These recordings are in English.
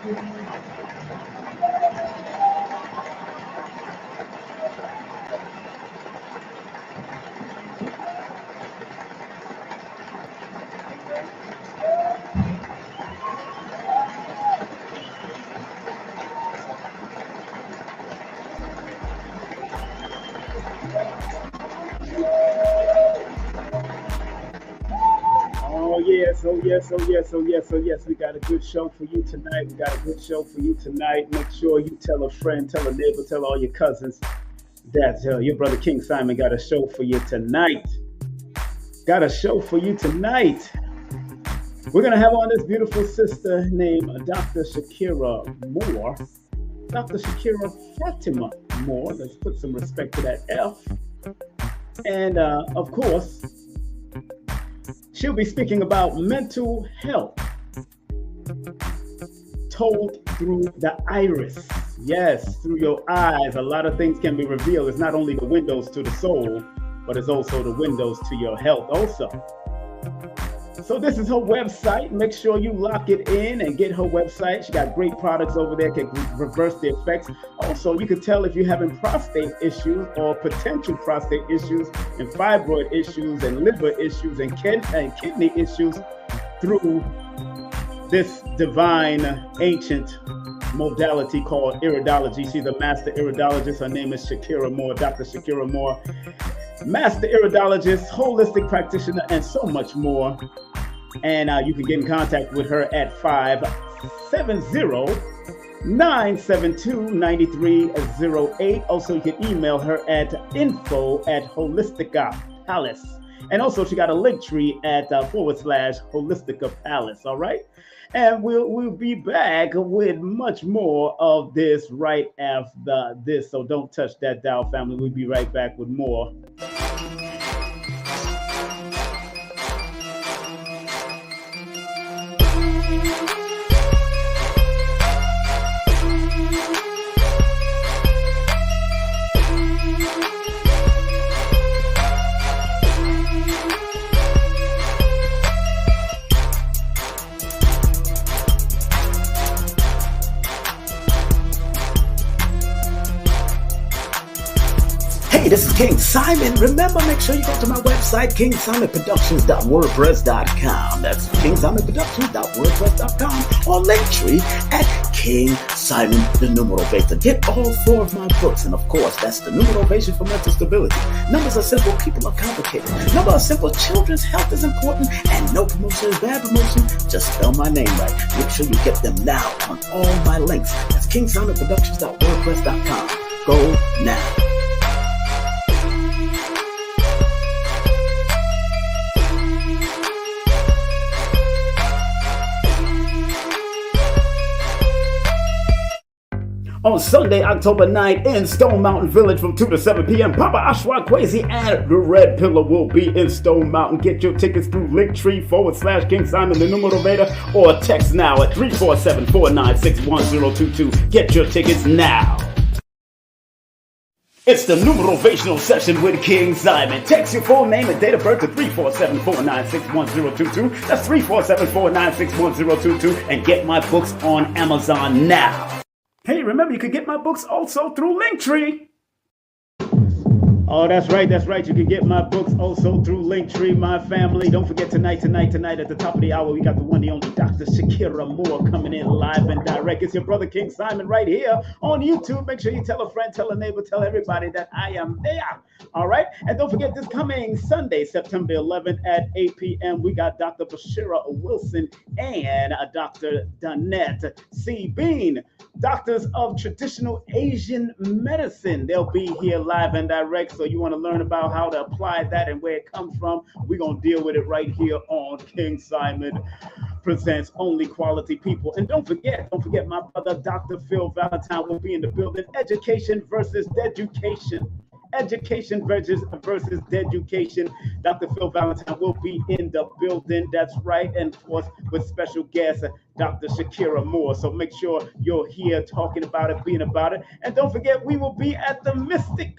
Oh yes. We got a good show for you tonight. Make sure you tell a friend, tell a neighbor, tell all your cousins that your brother King Simon got a show for you tonight. Got a show for you tonight. We're gonna have on this beautiful sister named Dr. Shakirah Moore. Dr. Shakirah Fatima Moore. Let's put some respect to that F. And of course, she'll be speaking about mental health told through the iris. Yes, through your eyes. A lot of things can be revealed. It's not only the windows to the soul, but it's also the windows to your health also. So this is her website. Make sure you lock it in and get her website. She got great products over there, can reverse the effects. Also, you can tell if you're having prostate issues or potential prostate issues and fibroid issues and liver issues and kidney issues through this divine ancient modality called Iridology. She's a master iridologist. Her name is Shakirah Moore, Dr. Shakirah Moore. Master iridologist, holistic practitioner, and so much more. And you can get in contact with her at 570-972-9308. Also, you can email her at info@Holistica Palace. And also, she got a link tree at /Holistica Palace. All right. And we'll be back with much more of this right after this. So don't touch that dial, family. We'll be right back with more. Hey, this is King Simon. Remember, make sure you go to my website, KingSimonProductions.wordpress.com. That's KingSimonProductions.wordpress.com, or Linktree at King Simon the Numeral Beta. Get all 4 of my books, and of course, that's the Numerology for Mental Stability. Numbers are simple, people are complicated. Number are simple, children's health is important, and no promotion is bad promotion. Just spell my name right. Make sure you get them now on all my links. That's KingSimonProductions.wordpress.com. Go now. On Sunday, October 9th in Stone Mountain Village from 2 to 7 p.m. Papa Ashwa Kwesi and the Red Pillar will be in Stone Mountain. Get your tickets through Linktree /King Simon the Numero Beta or text now at 347-496-1022. Get your tickets now. It's the Numerovational session with King Simon. Text your full name and date of birth to 347-496-1022. That's 347-496-1022 and get my books on Amazon now. Hey, remember, you can get my books also through Linktree. Oh, that's right. You can get my books also through Linktree, my family. Don't forget tonight at the top of the hour, we got the one, the only Dr. Shakirah Moore coming in live and direct. It's your brother King Simon right here on YouTube. Make sure you tell a friend, tell a neighbor, tell everybody that I am there. All right. And don't forget this coming Sunday, September 11th at 8 p.m. We got Dr. Bashira Wilson and Dr. Danette C. Bean, doctors of traditional Asian medicine. They'll be here live and direct. So you want to learn about how to apply that and where it comes from, we're going to deal with it right here on King Simon Presents Only Quality People. And don't forget my brother, Dr. Phil Valentine will be in the building. Education versus Deducation. Education versus Deducation. Dr. Phil Valentine will be in the building. That's right. And of course, with special guest, Dr. Shakirah Moore. So make sure you're here talking about it, being about it. And don't forget, we will be at the Mystic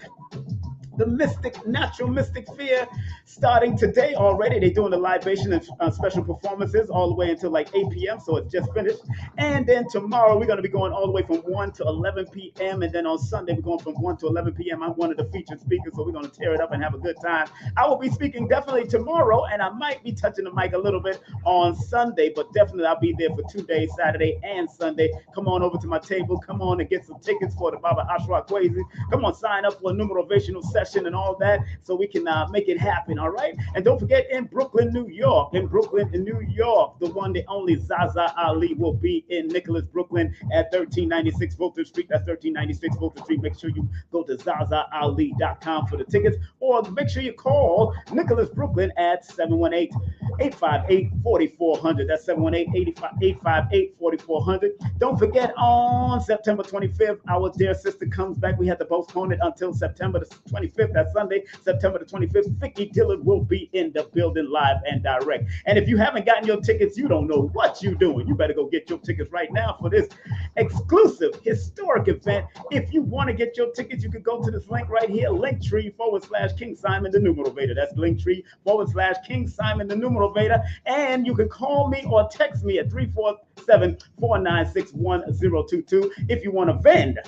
the mystic, natural mystic fear, starting today already. They're doing the libation and special performances all the way until like 8 p.m. So it's just finished. And then tomorrow we're going to be going all the way from 1 to 11 p.m. And then on Sunday we're going from 1 to 11 p.m. I'm one of the featured speakers, so we're going to tear it up and have a good time. I will be speaking definitely tomorrow, and I might be touching the mic a little bit on Sunday, but definitely I'll be there for 2 days, Saturday and Sunday. Come on over to my table. Come on and get some tickets for the Baba Ashra Kwesi. Come on, sign up for a numerovational session and all that so we can make it happen, all right? And don't forget, in Brooklyn, New York, the one, the only Zaza Ali will be in Nicholas, Brooklyn at 1396 Fulton Street. That's 1396 Fulton Street. Make sure you go to zazaali.com for the tickets, or make sure you call Nicholas Brooklyn at 718-858-4400. That's 718-858-4400. Don't forget, on September 25th, our dear sister comes back. We had to postpone it until September the 25th. That's Sunday, September the 25th. Vicky Dillard will be in the building live and direct. And if you haven't gotten your tickets, you don't know what you're doing. You better go get your tickets right now for this exclusive, historic event. If you want to get your tickets, you can go to this link right here, linktree/King Simon the Numerovator. That's linktree/King Simon the Numerovator. And you can call me or text me at 347-496-1022 if you want to vend.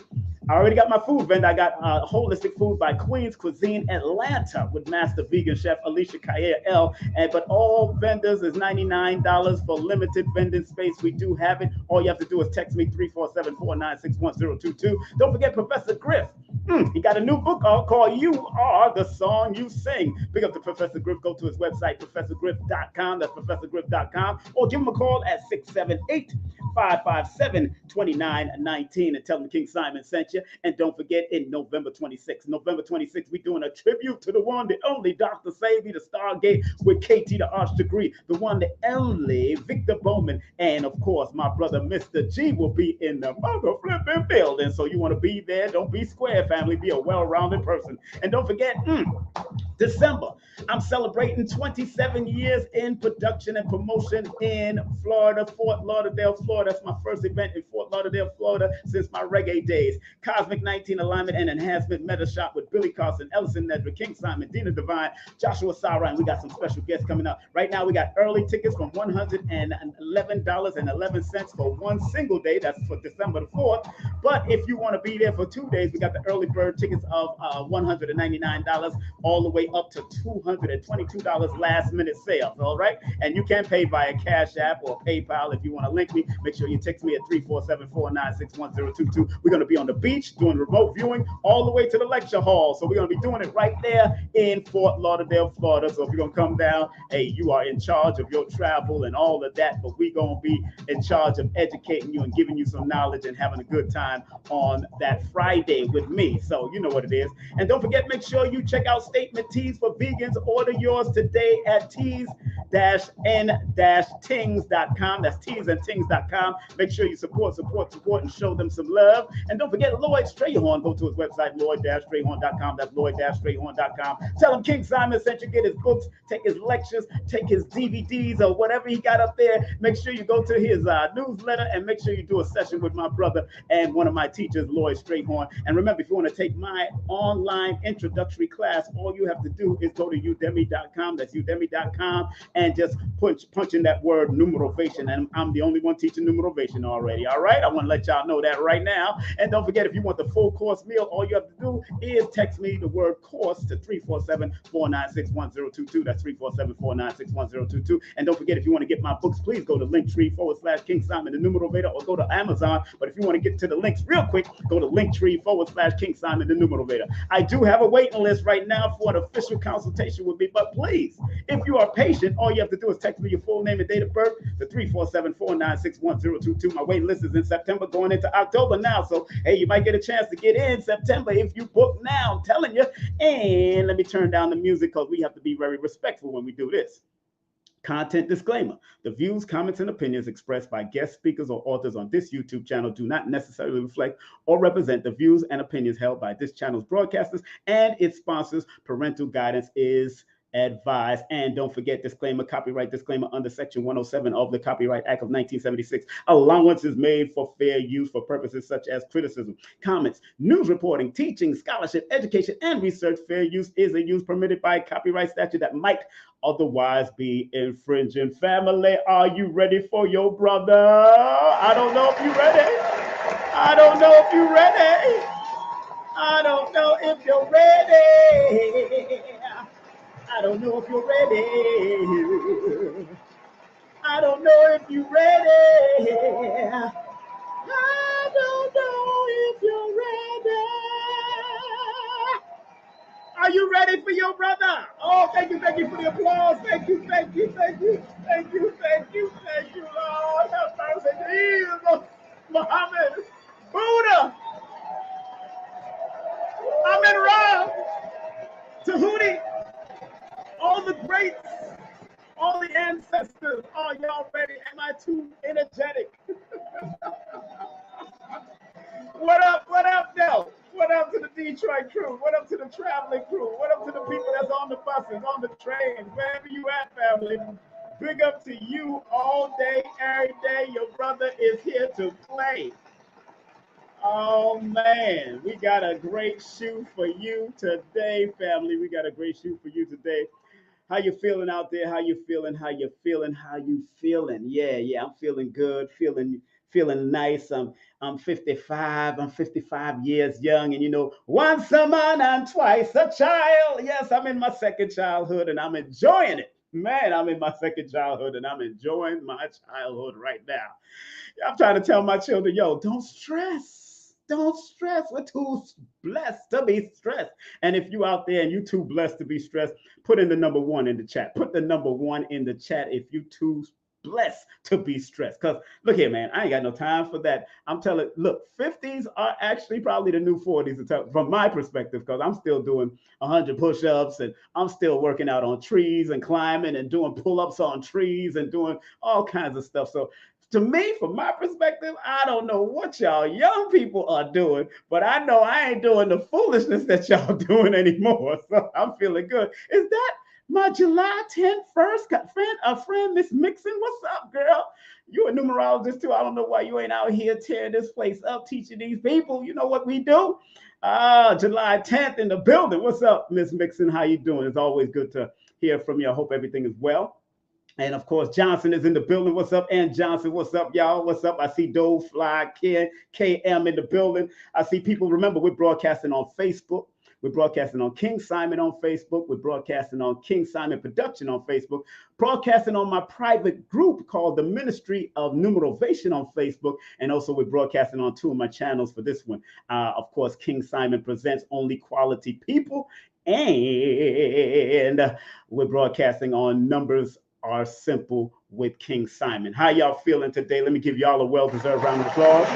I already got my food vend. I got Holistic Food by Queen's Cuisine Atlanta with Master Vegan Chef Alicia Shakirah F. But all vendors is $99 for limited vending space. We do have it. All you have to do is text me 347-496-1022. Don't forget Professor Griff. He got a new book called You Are the Song You Sing. Pick up the Professor Griff. Go to his website, professorgriff.com. That's professorgriff.com. Or give him a call at 678-557-2919 and tell him King Simon sent you. And don't forget, in November 26th, we're doing a tribute to the one, the only Dr. Savy, the Stargate with KT, the Arch Degree, the one, the only Victor Bowman. And of course, my brother, Mr. G, will be in the mother flipping building. So you want to be there. Don't be square, family. Be a well-rounded person. And don't forget, December, I'm celebrating 27 years in production and promotion in Florida, Fort Lauderdale, Florida. That's my first event in Fort Lauderdale, Florida since my reggae days. Cosmic 19 Alignment and Enhancement Meta Shop with Billy Carson, Ellison Nedrick, King Simon, Dina Divine, Joshua Sarah, and we got some special guests coming up. Right now, we got early tickets from $111.11 for one single day. That's for December the 4th. But if you want to be there for 2 days, we got the early bird tickets of $199 all the way up to $222 last minute sales. All right. And you can pay via Cash App or PayPal. If you want to link me, make sure you text me at 347-496-1022. We're going to be on the beach doing remote viewing all the way to the lecture hall. So we're going to be doing it right there in Fort Lauderdale, Florida. So if you're going to come down, hey, you are in charge of your travel and all of that, but we're going to be in charge of educating you and giving you some knowledge and having a good time on that Friday with me. So you know what it is. And don't forget, make sure you check out Statement Teas for Vegans. Order yours today at teas-n-tings.com. That's teasandtings.com. Make sure you support, and show them some love. And don't forget Lloyd Strayhorn. Go to his website, lloyd-strayhorn.com. That's lloyd-strayhorn.com. Tell him King Simon sent you. Get his books, take his lectures, take his DVDs or whatever he got up there. Make sure you go to his newsletter and make sure you do a session with my brother and one of my teachers, Lloyd Strayhorn. And remember, if you want to take my online introductory class, all you have to do is go to udemy.com. That's udemy.com, and just punch in that word numerovation. And I'm the only one teaching numerovation already. All right. I want to let y'all know that right now. And don't forget, if you want the full course meal, all you have to do is text me the word course to 347-496-1022. That's 347-496-1022. And don't forget, if you want to get my books, please go to linktree/King Simon the Numerovator, or go to Amazon. But if you want to get to the links real quick, go to linktree/King Simon the Numerovator. I do have a waiting list right now for an official consultation with me, but please, if you are patient, all you have to do is text me your full name and date of birth to 347-496-1022. My waiting list is in September, going into October now. So, hey, you might get a chance to get in September if you book now. I'm telling you. And let me turn down the music because we have to be very respectful when we do this. Content disclaimer. The views, comments, and opinions expressed by guest speakers or authors on this YouTube channel do not necessarily reflect or represent the views and opinions held by this channel's broadcasters and its sponsors. Parental guidance is advised. And don't forget, disclaimer, copyright disclaimer under Section 107 of the Copyright Act of 1976. Allowance is made for fair use for purposes such as criticism, comments, news reporting, teaching, scholarship, education, and research. Fair use is a use permitted by copyright statute that might otherwise be infringing. Family, are you ready for your brother? I don't know if you're ready. I don't know if you're ready. I don't know if you're ready. I don't know if you're ready. I don't know if you're ready. I don't know if you're ready. Are you ready for your brother? Oh, thank you for the applause. Thank you, Lord. Have mercy. Jesus, Muhammad, Buddha, Amen Ra, Tahuti, all the greats, all the ancestors. Are y'all ready? Am I too energetic? What up, though? What up to the Detroit crew? What up to the traveling crew? What up to the people that's on the buses, on the trains, wherever you at, family? Big up to you all day, every day. Your brother is here to play. Oh, man. We got a great shoe for you today, family. We got a great shoe for you today. How you feeling out there? How you feeling? Yeah, I'm feeling good, feeling nice. I'm 55. I'm 55 years young, and once a man and twice a child. Yes, I'm in my second childhood, and I'm enjoying it. Man, I'm in my second childhood, and I'm enjoying my childhood right now. I'm trying to tell my children, yo, don't stress. Don't stress. We're too blessed to be stressed. And if you out there and you too blessed to be stressed, put in the number 1 in the chat. Put the number 1 in the chat if you too blessed to be stressed. Because look here, man, I ain't got no time for that. I'm telling, look, 50s are actually probably the new 40s from my perspective, because I'm still doing 100 push-ups, and I'm still working out on trees and climbing and doing pull-ups on trees and doing all kinds of stuff. So to me, from my perspective, I don't know what y'all young people are doing, but I know I ain't doing the foolishness that y'all doing anymore. So I'm feeling good. Is that my July 10th first friend, Miss Mixon? What's up, girl? You a numerologist too. I don't know why you ain't out here tearing this place up, teaching these people. You know what we do? July 10th in the building. What's up, Miss Mixon? How you doing? It's always good to hear from you. I hope everything is well. And of course, Johnson is in the building. What's up, Ann Johnson? What's up, y'all? What's up? I see Dove, Fly, Ken, KM in the building. I see people. Remember, we're broadcasting on Facebook. We're broadcasting on King Simon on Facebook. We're broadcasting on King Simon Production on Facebook. Broadcasting on my private group called the Ministry of Numerovation on Facebook. And also we're broadcasting on 2 of my channels for this one. Of course, King Simon Presents Only Quality People. And we're broadcasting on Numbers Are Simple with King Simon. How y'all feeling today? Let me give y'all a well-deserved round of applause.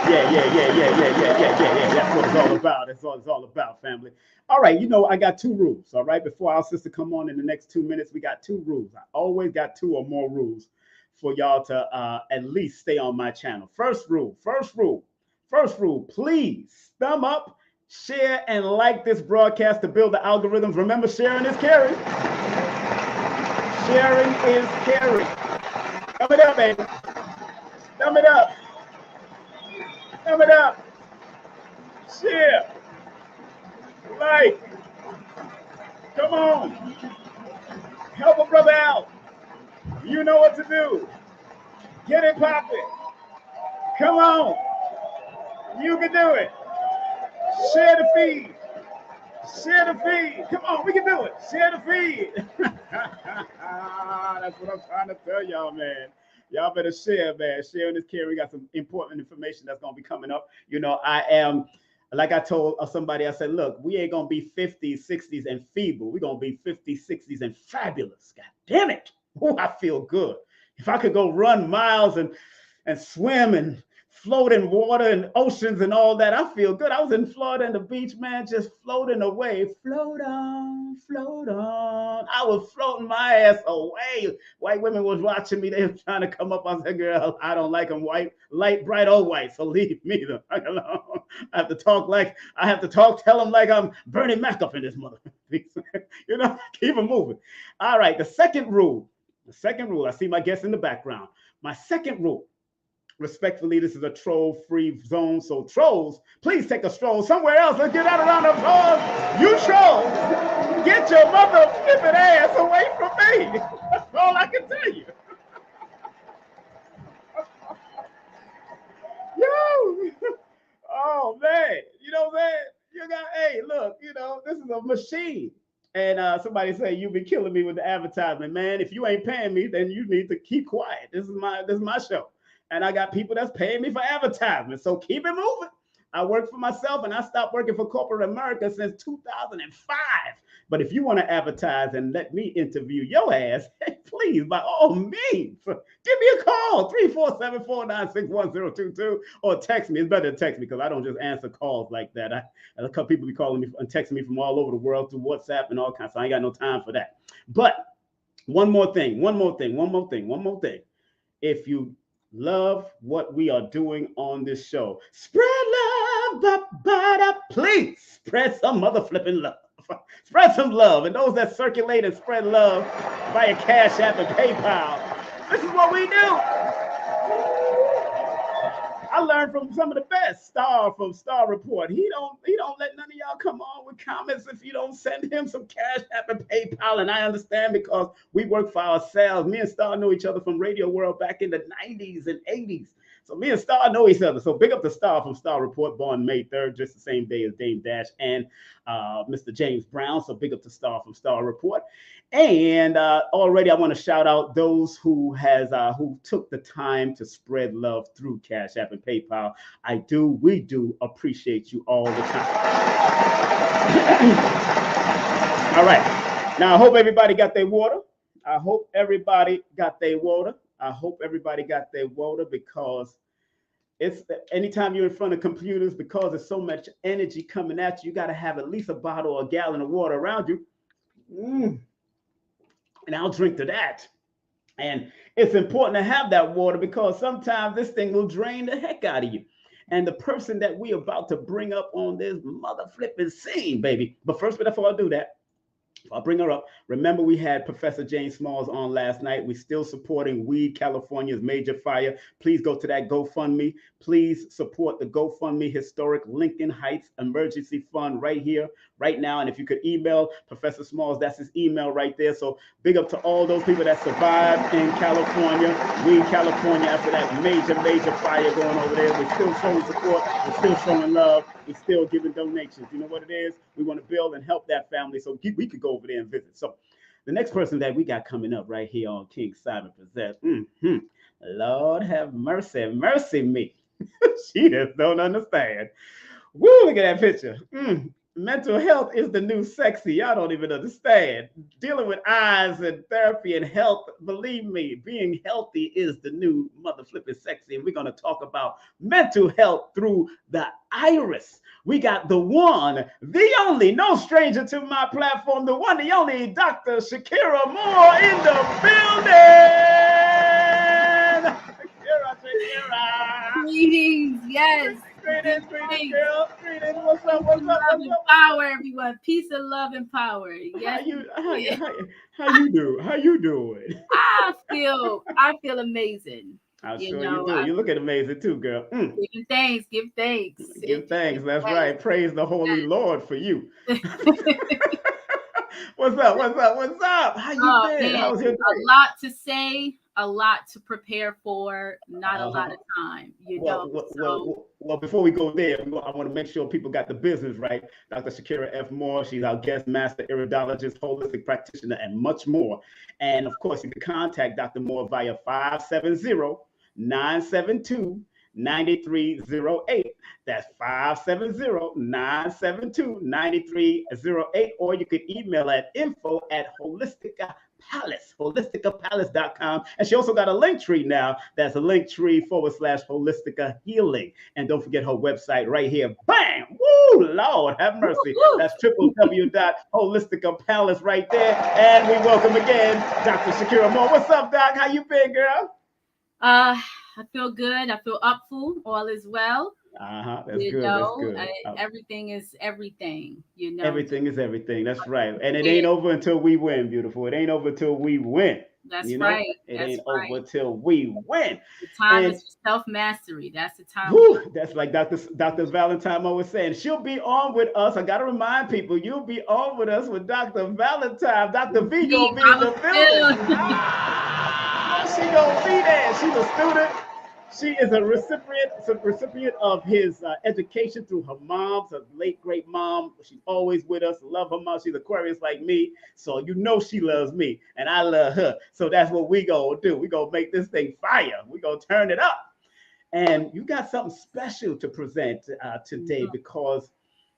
Yeah. That's what it's all about. That's what it's all about, family. All right, I got 2 rules, all right? Before our sister come on in the next 2 minutes, we got 2 rules. I always got 2 or more rules for y'all to at least stay on my channel. First rule, please thumb up, share, and like this broadcast to build the algorithms. Remember, sharing is caring. Sharing is caring. Thumb it up, baby. Thumb it up. Thumb it up. Share. Like. Come on. Help a brother out. You know what to do. Get it popping. Come on. You can do it. Share the feed. Share the feed. Come on, we can do it. Share the feed. That's what I'm trying to tell y'all, man. Y'all better share, man. Sharing is caring. We got some important information that's going to be coming up. I am, like I told somebody, I said, look, we ain't going to be 50s, 60s, and feeble. We're going to be 50s, 60s, and fabulous. God damn it. Oh, I feel good. If I could go run miles and swim and float in water and oceans and all that, I feel good. I was in Florida and the beach, man, just floating away. Float on, float on. I was floating my ass away. White women was watching me. They were trying to come up. I said, girl, I don't like them white, light, bright, or white. So leave me the fuck alone. I have to talk, tell them like I'm Bernie Mac up in this mother. You know, keep it moving. All right, the second rule. I see my guest in the background. My second rule. Respectfully, this is a troll-free zone, so trolls, please take a stroll somewhere else. Let's get out around the applause. You trolls, get your mother flipping ass away from me. That's all I can tell you. Yo, oh man, you know man, you got. Hey, look, you know this is a machine. And somebody say you've been killing me with the advertisement, man. If you ain't paying me, then you need to keep quiet. This is my show, and I got people that's paying me for advertisement. So keep it moving. I work for myself, and I stopped working for corporate America since 2005. But if you want to advertise and let me interview your ass, please, by all means, give me a call, 347-496-1022, or text me. It's better to text me because I don't just answer calls like that. A couple people be calling me and texting me from all over the world through WhatsApp and all kinds. So I ain't got no time for that. But one more thing. If you love what we are doing on this show, spread love, please spread some mother flipping love. Spread some love. And those that circulate and spread love via Cash App and PayPal, this is what we do. I learned from some of the best. Star from Star Report. He don't let none of y'all come on with comments if you don't send him some Cash App and PayPal. And I understand because we work for ourselves. Me and Star know each other from Radio World back in the 90s and 80s. So me and Star know each other. So big up to Star from Star Report, born May 3rd, just the same day as Dame Dash and Mr. James Brown. So big up to Star from Star Report. And already I want to shout out those who took the time to spread love through Cash App and PayPal. We do appreciate you all the time. All right. Now I hope everybody got their water. Because it's anytime you're in front of computers, because there's so much energy coming at you, you got to have at least a bottle or a gallon of water around you. And I'll drink to that. And it's important to have that water because sometimes this thing will drain the heck out of you. And the person that we're about to bring up on this mother flipping scene, baby. But first, before I do that, I'll bring her up. Remember, we had Professor Jane Smalls on last night. We're still supporting Weed, California's major fire. Please go to that GoFundMe. Please support the GoFundMe Historic Lincoln Heights Emergency Fund right here, right now. And if you could email Professor Smalls, that's his email right there. So big up to all those people that survived in California, Weed, California, after that major fire going over there. We're still showing support. We're still showing love. We're still giving donations. You know what it is? We want to build and help that family so we could go over there and visit. So the next person that we got coming up right here on King Simon Presents, Lord have mercy me. She just don't understand. Woo, look at that picture. Mental health is the new sexy. Y'all don't even understand. Dealing with eyes and therapy and health, believe me, being healthy is the new mother flipping sexy. And we're going to talk about mental health through the iris. We got the one, the only, no stranger to my platform, the one, the only Dr. Shakirah Moore in the building. Shakirah. Greetings, yes. Greetings, girl. Greetings. What's up? Power, everyone. Peace and love and power. Yes. How you doing? I feel amazing. I'm sure you do. You looking amazing too, girl. Give thanks. Give thanks. That's right. Praise the Holy Lord for you. What's up? How you been? Man, How's your day? A lot to say, a lot to prepare for, not a lot of time. Well, before we go there, I want to make sure people got the business right. Dr. Shakirah F. Moore, she's our guest master, iridologist, holistic practitioner, and much more. And of course, you can contact Dr. Moore via 570-972-9308. That's 570-972-9308. Or you could email at info@holisticapalace.com. And she also got a link tree now. That's a link tree /Holistica Healing. And don't forget her website right here. Bam! Woo! Lord have mercy. That's www.holisticapalace right there. And we welcome again Dr. Shakirah Moore. What's up, Doc? How you been, girl? I feel good. I feel upful. All is well. That's You good. That's know, good. everything is everything. You know, Everything is everything. That's right. And it yeah, ain't over until we win, beautiful. It ain't over till we win. that's You know, right. it That's ain't over right. till we win. The time is And for self mastery. That's the time we. whew, that's like Dr. Valentine always saying. She'll be on with us. I gotta remind people, you'll be on with us with Dr. Valentine. Dr. V Me, gonna be in I'm the building. still. She gonna be there. She's a student. She is a recipient of his education through her mom's, her late great mom. She's always with us. Love her mom. She's Aquarius like me, so you know she loves me, and I love her. So that's what we gonna do. We gonna make this thing fire. We gonna turn it up. And you got something special to present today because,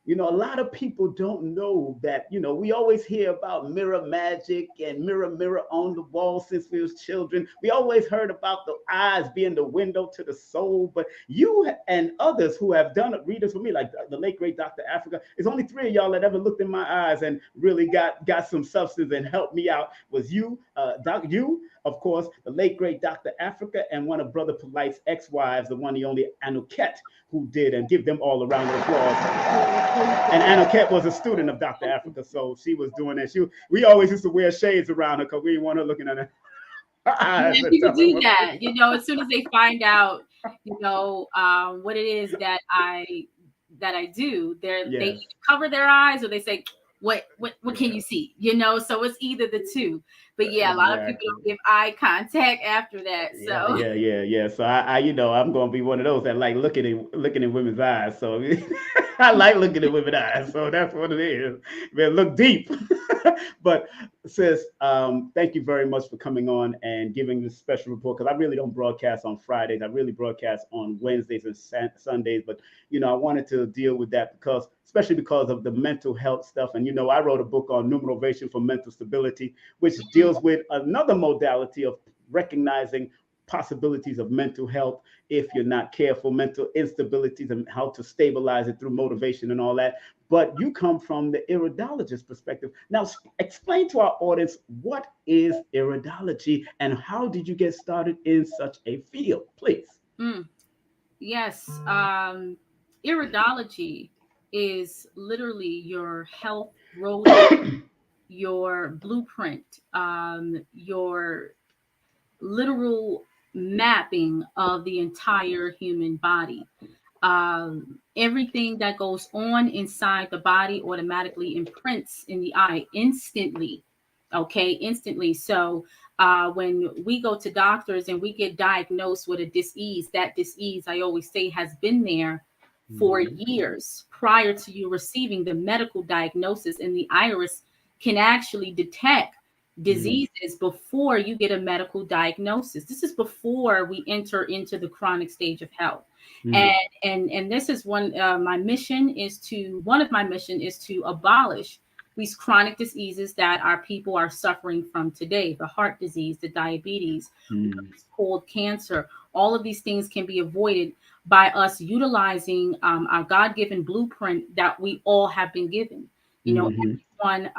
a lot of people don't know that, we always hear about mirror magic and mirror, mirror on the wall since we was children. We always heard about the eyes being the window to the soul. But you and others who have done it, readers for me, like the late great Dr. Africa, it's only three of y'all that ever looked in my eyes and really got some substance and helped me out. Was you, you, of course, the late great Dr. Africa, and one of Brother Polite's ex-wives, the one, the only Anuket, who did, and give them all a round of applause. And Anuket was a student of Dr. Africa, so she was doing that. We always used to wear shades around her because we didn't want her looking at her eyes Yeah, and people telling do what. that. You know, as soon as they find out, what it is that I do, they Yes, either cover their eyes or they say, what can you see? You know, so it's either the two. But yeah, a lot of people exactly. don't give eye contact after that. Yeah, So yeah, yeah, yeah. So I'm gonna be one of those that like looking in women's eyes. So I like looking in women's eyes. So that's what it is. Man, look deep. But sis, thank you very much for coming on and giving this special report because I really don't broadcast on Fridays. I really broadcast on Wednesdays and Sundays. But I wanted to deal with that because, especially because of the mental health stuff. And I wrote a book on numerology for mental stability, which deals with another modality of recognizing possibilities of mental health if you're not careful, mental instabilities, and how to stabilize it through motivation and all that. But you come from the iridologist perspective. Now, explain to our audience, what is iridology and how did you get started in such a field, please? mm, yes, iridology is literally your health roadmap, your blueprint, your literal mapping of the entire human body. Everything that goes on inside the body automatically imprints in the eye instantly. Okay, instantly. So when we go to doctors and we get diagnosed with a disease, that disease, I always say, has been there for Mhm. years prior to you receiving the medical diagnosis, and the iris can actually detect Mhm. diseases before you get a medical diagnosis. This is before we enter into the chronic stage of health. And Mhm. this is one of my mission is to abolish these chronic diseases that our people are suffering from today: the heart disease, the diabetes, what Mhm. is called cancer. All of these things can be avoided by us utilizing our God-given blueprint that we all have been given. You know, Mhm. everyone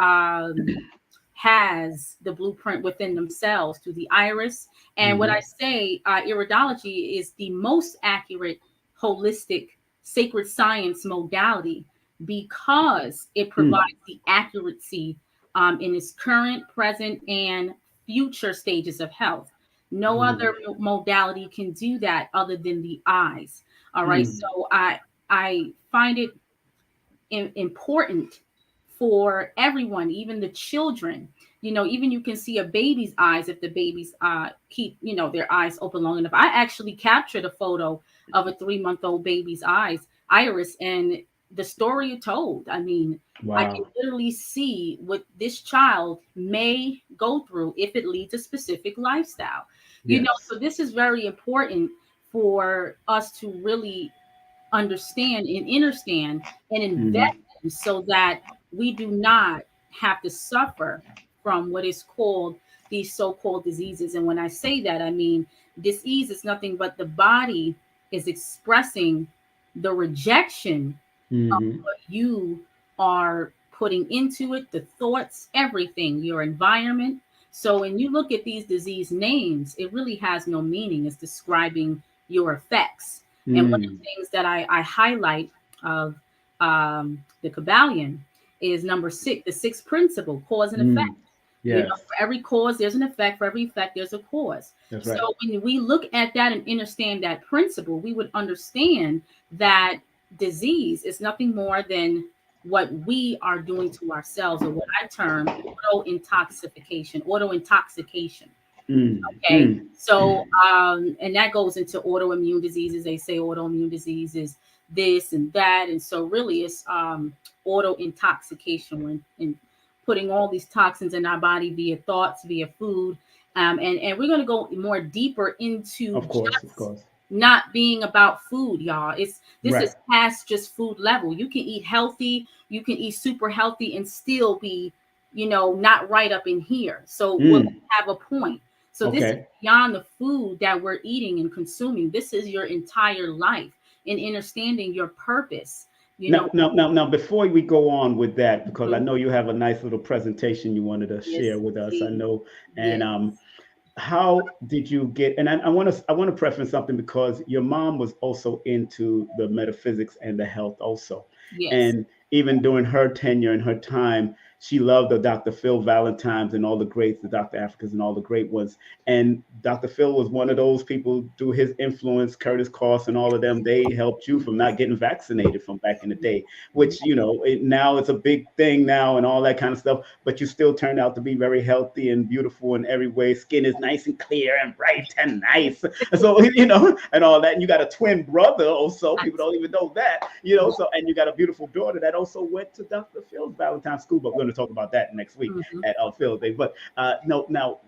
has the blueprint within themselves through the iris. And what I Mhm. say, iridology is the most accurate, holistic, sacred science modality because it Mhm. provides the accuracy in its current, present, and future stages of health. No other Mhm. modality can do that other than the eyes. All right. Mhm. So I find it important for everyone, even the children. You know, even you can see a baby's eyes if the babies keep, their eyes open long enough. I actually captured a photo of a 3-month-old baby's eyes, iris, and the story it told. I mean, I can Wow. literally see what this child may go through if it leads a specific lifestyle. Yes. So this is very important for us to really understand and understand and invest Mhm. in, so that we do not have to suffer from what is called these so-called diseases. And when I say that, I mean disease is nothing but the body is expressing the rejection Mhm. what you are putting into it, the thoughts, everything, your environment. So when you look at these disease names, it really has no meaning. It's describing your effects. And one of Mm, the things that I highlight of the Kabbalion is number 6, the sixth principle, cause and effect. mm. You know, Yes, for every cause, there's an effect. For every effect, there's a cause. that's So right. when we look at that and understand that principle, we would understand that disease is nothing more than what we are doing to ourselves, or what I term auto intoxication. Mm, Okay. mm. So, and that goes into autoimmune diseases. They say autoimmune disease is this and that. And so really it's auto intoxication, when in putting all these toxins in our body via thoughts, via food. And we're going to go more deeper into Of course, of just course. not being about food, y'all. This Right. is past just food level. You can eat healthy, you can eat super healthy and still be, not right up in here. So we'll Mm. have a point. So this is Okay. beyond the food that we're eating and consuming. This is your entire life in understanding your purpose. You know, Now, before we go on with that, because I mhm. know you have a nice little presentation you wanted to share Yes, with us. I indeed. know, and Yes, how did you get? And I want to preference something, because your mom was also into the metaphysics and the health also, yes. and even during her tenure and her time, she loved the Dr. Phil Valentines and all the greats, the Dr. Africans and all the great ones. And Dr. Phil was one of those people, through his influence, Curtis Koss and all of them. They helped you from not getting vaccinated from back in the day, which, now it's a big thing now and all that kind of stuff. But you still turned out to be very healthy and beautiful in every way. Skin is nice and clear and bright and nice. And so, and all that. And you got a twin brother also. People don't even know that, So, and you got a beautiful daughter that also went to Dr. Phil's Valentine School. But we're going to talk about that next week Mhm. at Phil's Day. But no, now,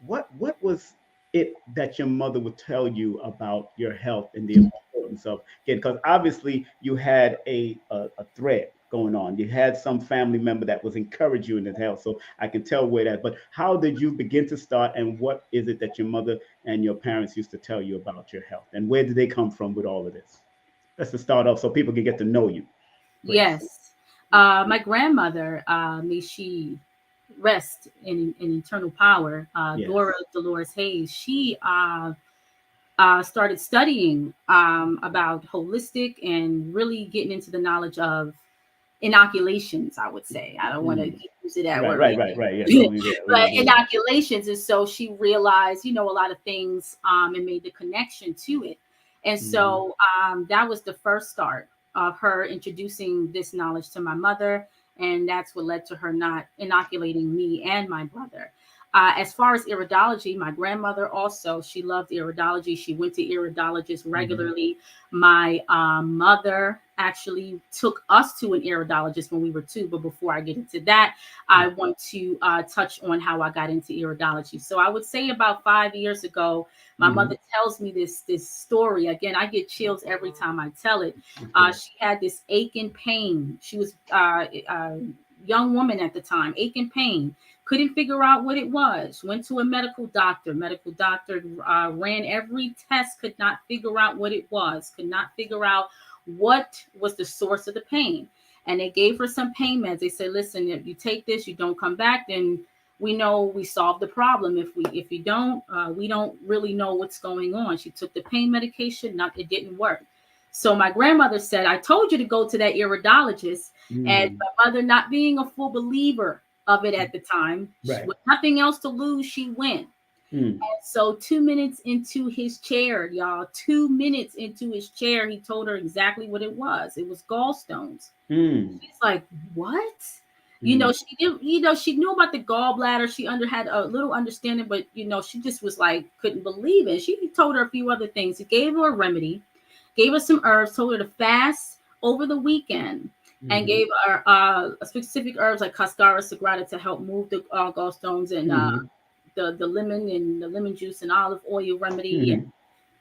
what was it that your mother would tell you about your health and the importance of getting? Because obviously you had a thread going on. You had some family member that was encouraging you in his health. So I can tell where that. But how did you begin to start, and what is it that your mother and your parents used to tell you about your health, and where did they come from with all of this? Let's just start off so people can get to know you, please. Yes. My grandmother, may she rest in eternal power, Dora Yes. Dolores Hayes, she started studying about holistic and really getting into the knowledge of inoculations, I would say. I don't want to Mm. keep using that Right, word. right, right, right. Yeah, don't. Yeah, we But don't do that. inoculations. And so she realized, a lot of things and made the connection to it. And Hmm. so that was the first start of her introducing this knowledge to my mother. And that's what led to her not inoculating me and my brother. As far as iridology, my grandmother also, she loved iridology. She went to iridologists Hmm. regularly. My mother actually took us to an iridologist when we were 2. But before I get into that, I want to touch on how I got into iridology. So I would say about 5 years ago, my Hmm. mother tells me this story. Again, I get chills every time I tell it. Of course. She had this aching pain. She was a young woman at the time, aching pain. Couldn't figure out what it was. Went to a medical doctor. Medical doctor ran every test. Could not figure out what it was. Could not figure out what was the source of the pain. And they gave her some pain meds. They said, listen, if you take this, you don't come back, then we know we solved the problem. If you don't, we don't really know what's going on. She took the pain medication, it didn't work. So my grandmother said, I told you to go to that iridologist. And Mm. my mother, not being a full believer of it at the time, Right. with nothing else to lose, she went. Mm. So 2 minutes into his chair, y'all, 2 minutes into his chair, he told her exactly what it was. It was gallstones. Mm. She's like, what? Mm. She did, she knew about the gallbladder. She had a little understanding, but she just was like, couldn't believe it. She told her a few other things. He gave her a remedy, gave her some herbs, told her to fast over the weekend, and Hmm. gave her specific herbs like Cascara Sagrada to help move the gallstones, and Hmm. the lemon and the lemon juice and olive oil remedy. And Hmm.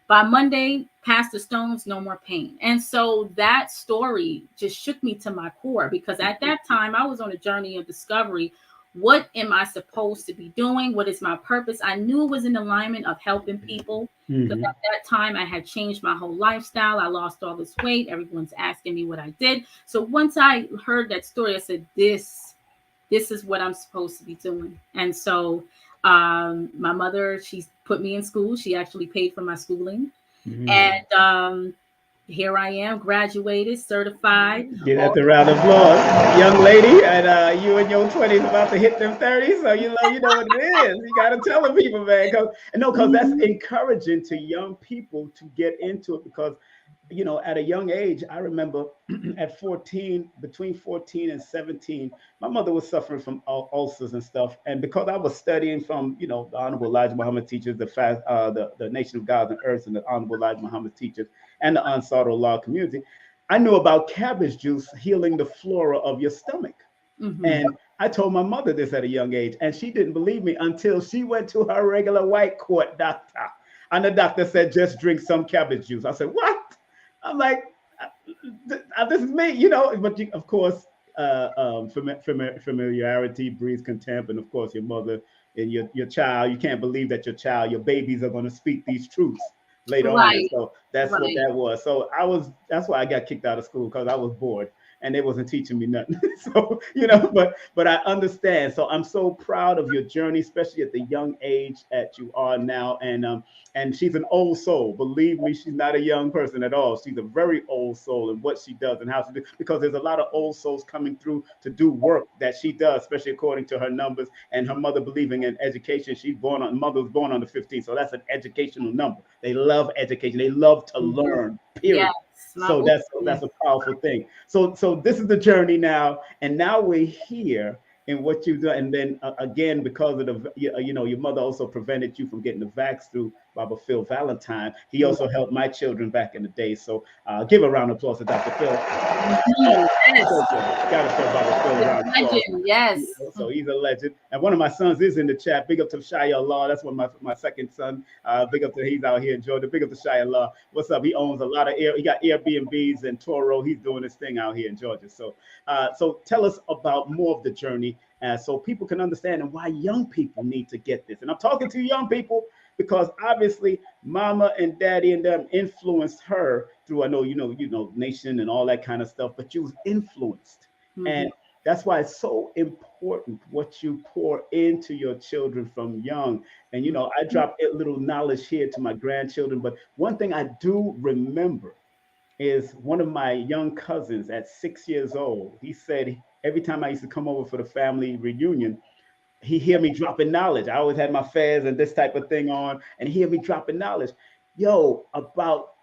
by Monday, past the stones, no more pain. And so that story just shook me to my core, because at that time I was on a journey of discovery. What am I supposed to be doing? What is my purpose? I knew it was in alignment of helping people, because Hmm. at that time I had changed my whole lifestyle. I lost all this weight. Everyone's asking me what I did. So once I heard that story, I said, this is what I'm supposed to be doing. And so my mother, she put me in school. She actually paid for my schooling. Hmm. And here I am, graduated, certified. Get at All the round of applause, young lady, and you in your 20s about to hit them 30s, so you know what it is. You got to tell the people, man, because that's Mhm. encouraging to young people to get into it. Because at a young age, I remember at 14, between 14 and 17, my mother was suffering from ulcers and stuff, and because I was studying from the Honorable Elijah Muhammad teachers, the Nation of God and Earth, and the Honorable Elijah Muhammad teachers, and the Ansar Allah community. I knew about cabbage juice healing the flora of your stomach. Mhm. And I told my mother this at a young age, and she didn't believe me until she went to her regular white court doctor. And the doctor said, just drink some cabbage juice. I said, what? I'm like, this is me, but of course, familiarity breeds contempt. And of course, your mother and your child, you can't believe that your babies are going to speak these truths later on. And Right, so that's what right. that was. So that's why I got kicked out of school, because I was bored and they wasn't teaching me nothing. So but I understand. So I'm so proud of your journey, especially at the young age that you are now. And she's an old soul. Believe me, she's not a young person at all. She's a very old soul in what she does and how she does, because there's a lot of old souls coming through to do work that she does, especially according to her numbers and her mother believing in education. Mother was born on the 15th, so that's an educational number. They love education. They love to Mhm. learn. Yes, Period. my So book. that's a powerful thing. So this is the journey now, and now we're here in what you've done. And then again, because of your mother also prevented you from getting the vax through Baba Phil Valentine. He also helped my children back in the day. So give a round of applause to Dr. Phil. Mhm. Yes, So good. Gotta show Baba Phil the around the applause. legend. Yes. So he's a legend. And one of my sons is in the chat. Big up to Shia Allah. That's one of my second son. Big up to he's out here in Georgia. Big up to Shia Allah. What's up? He owns a lot of he got Airbnbs and Toro. He's doing his thing out here in Georgia. So tell us about more of the journey, so people can understand and why young people need to get this. And I'm talking to young people because obviously mama and daddy and them influenced her through, I know nation and all that kind of stuff, but you was influenced. Mhm. And that's why it's so important what you pour into your children from young. And I drop a little knowledge here to my grandchildren, but one thing I do remember is one of my young cousins at 6 years old. He said every time I used to come over for the family reunion, he hear me dropping knowledge. I always had my fez and this type of thing on, and he hear me dropping knowledge. Yo, about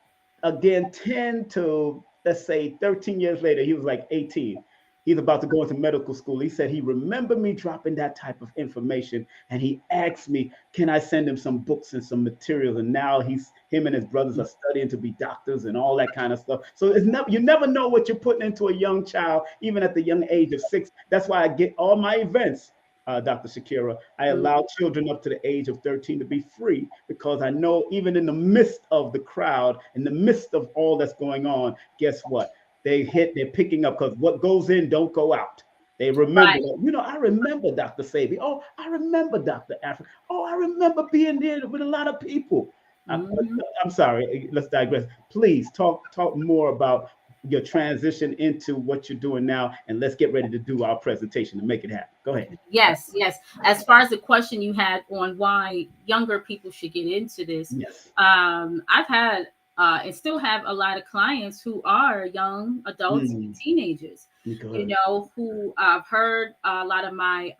again 10 to let's say 13 years later, he was like 18. He's about to go into medical school. He said he remembered me dropping that type of information, and he asked me, "Can I send him some books and some materials?" And now him and his brothers are studying to be doctors and all that kind of stuff. So you never know what you're putting into a young child, even at the young age of 6. That's why I get all my events, Dr. Shakira. I allow Mhm. children up to the age of 13 to be free, because I know even in the midst of the crowd, in the midst of all that's going on, guess what? They're picking up, because what goes in don't go out. They remember Right. that. I remember Dr. Sabi. Oh, I remember Dr. Africa. Oh, I remember being there with a lot of people. Mhm. I'm sorry. Let's digress. Please talk more about your transition into what you're doing now, and let's get ready to do our presentation to make it happen. Go ahead. Yes, yes. As far as the question you had on why younger people should get into this, Yes. I've had and still have a lot of clients who are young adults and Mm, teenagers, go ahead. who I've heard a lot of my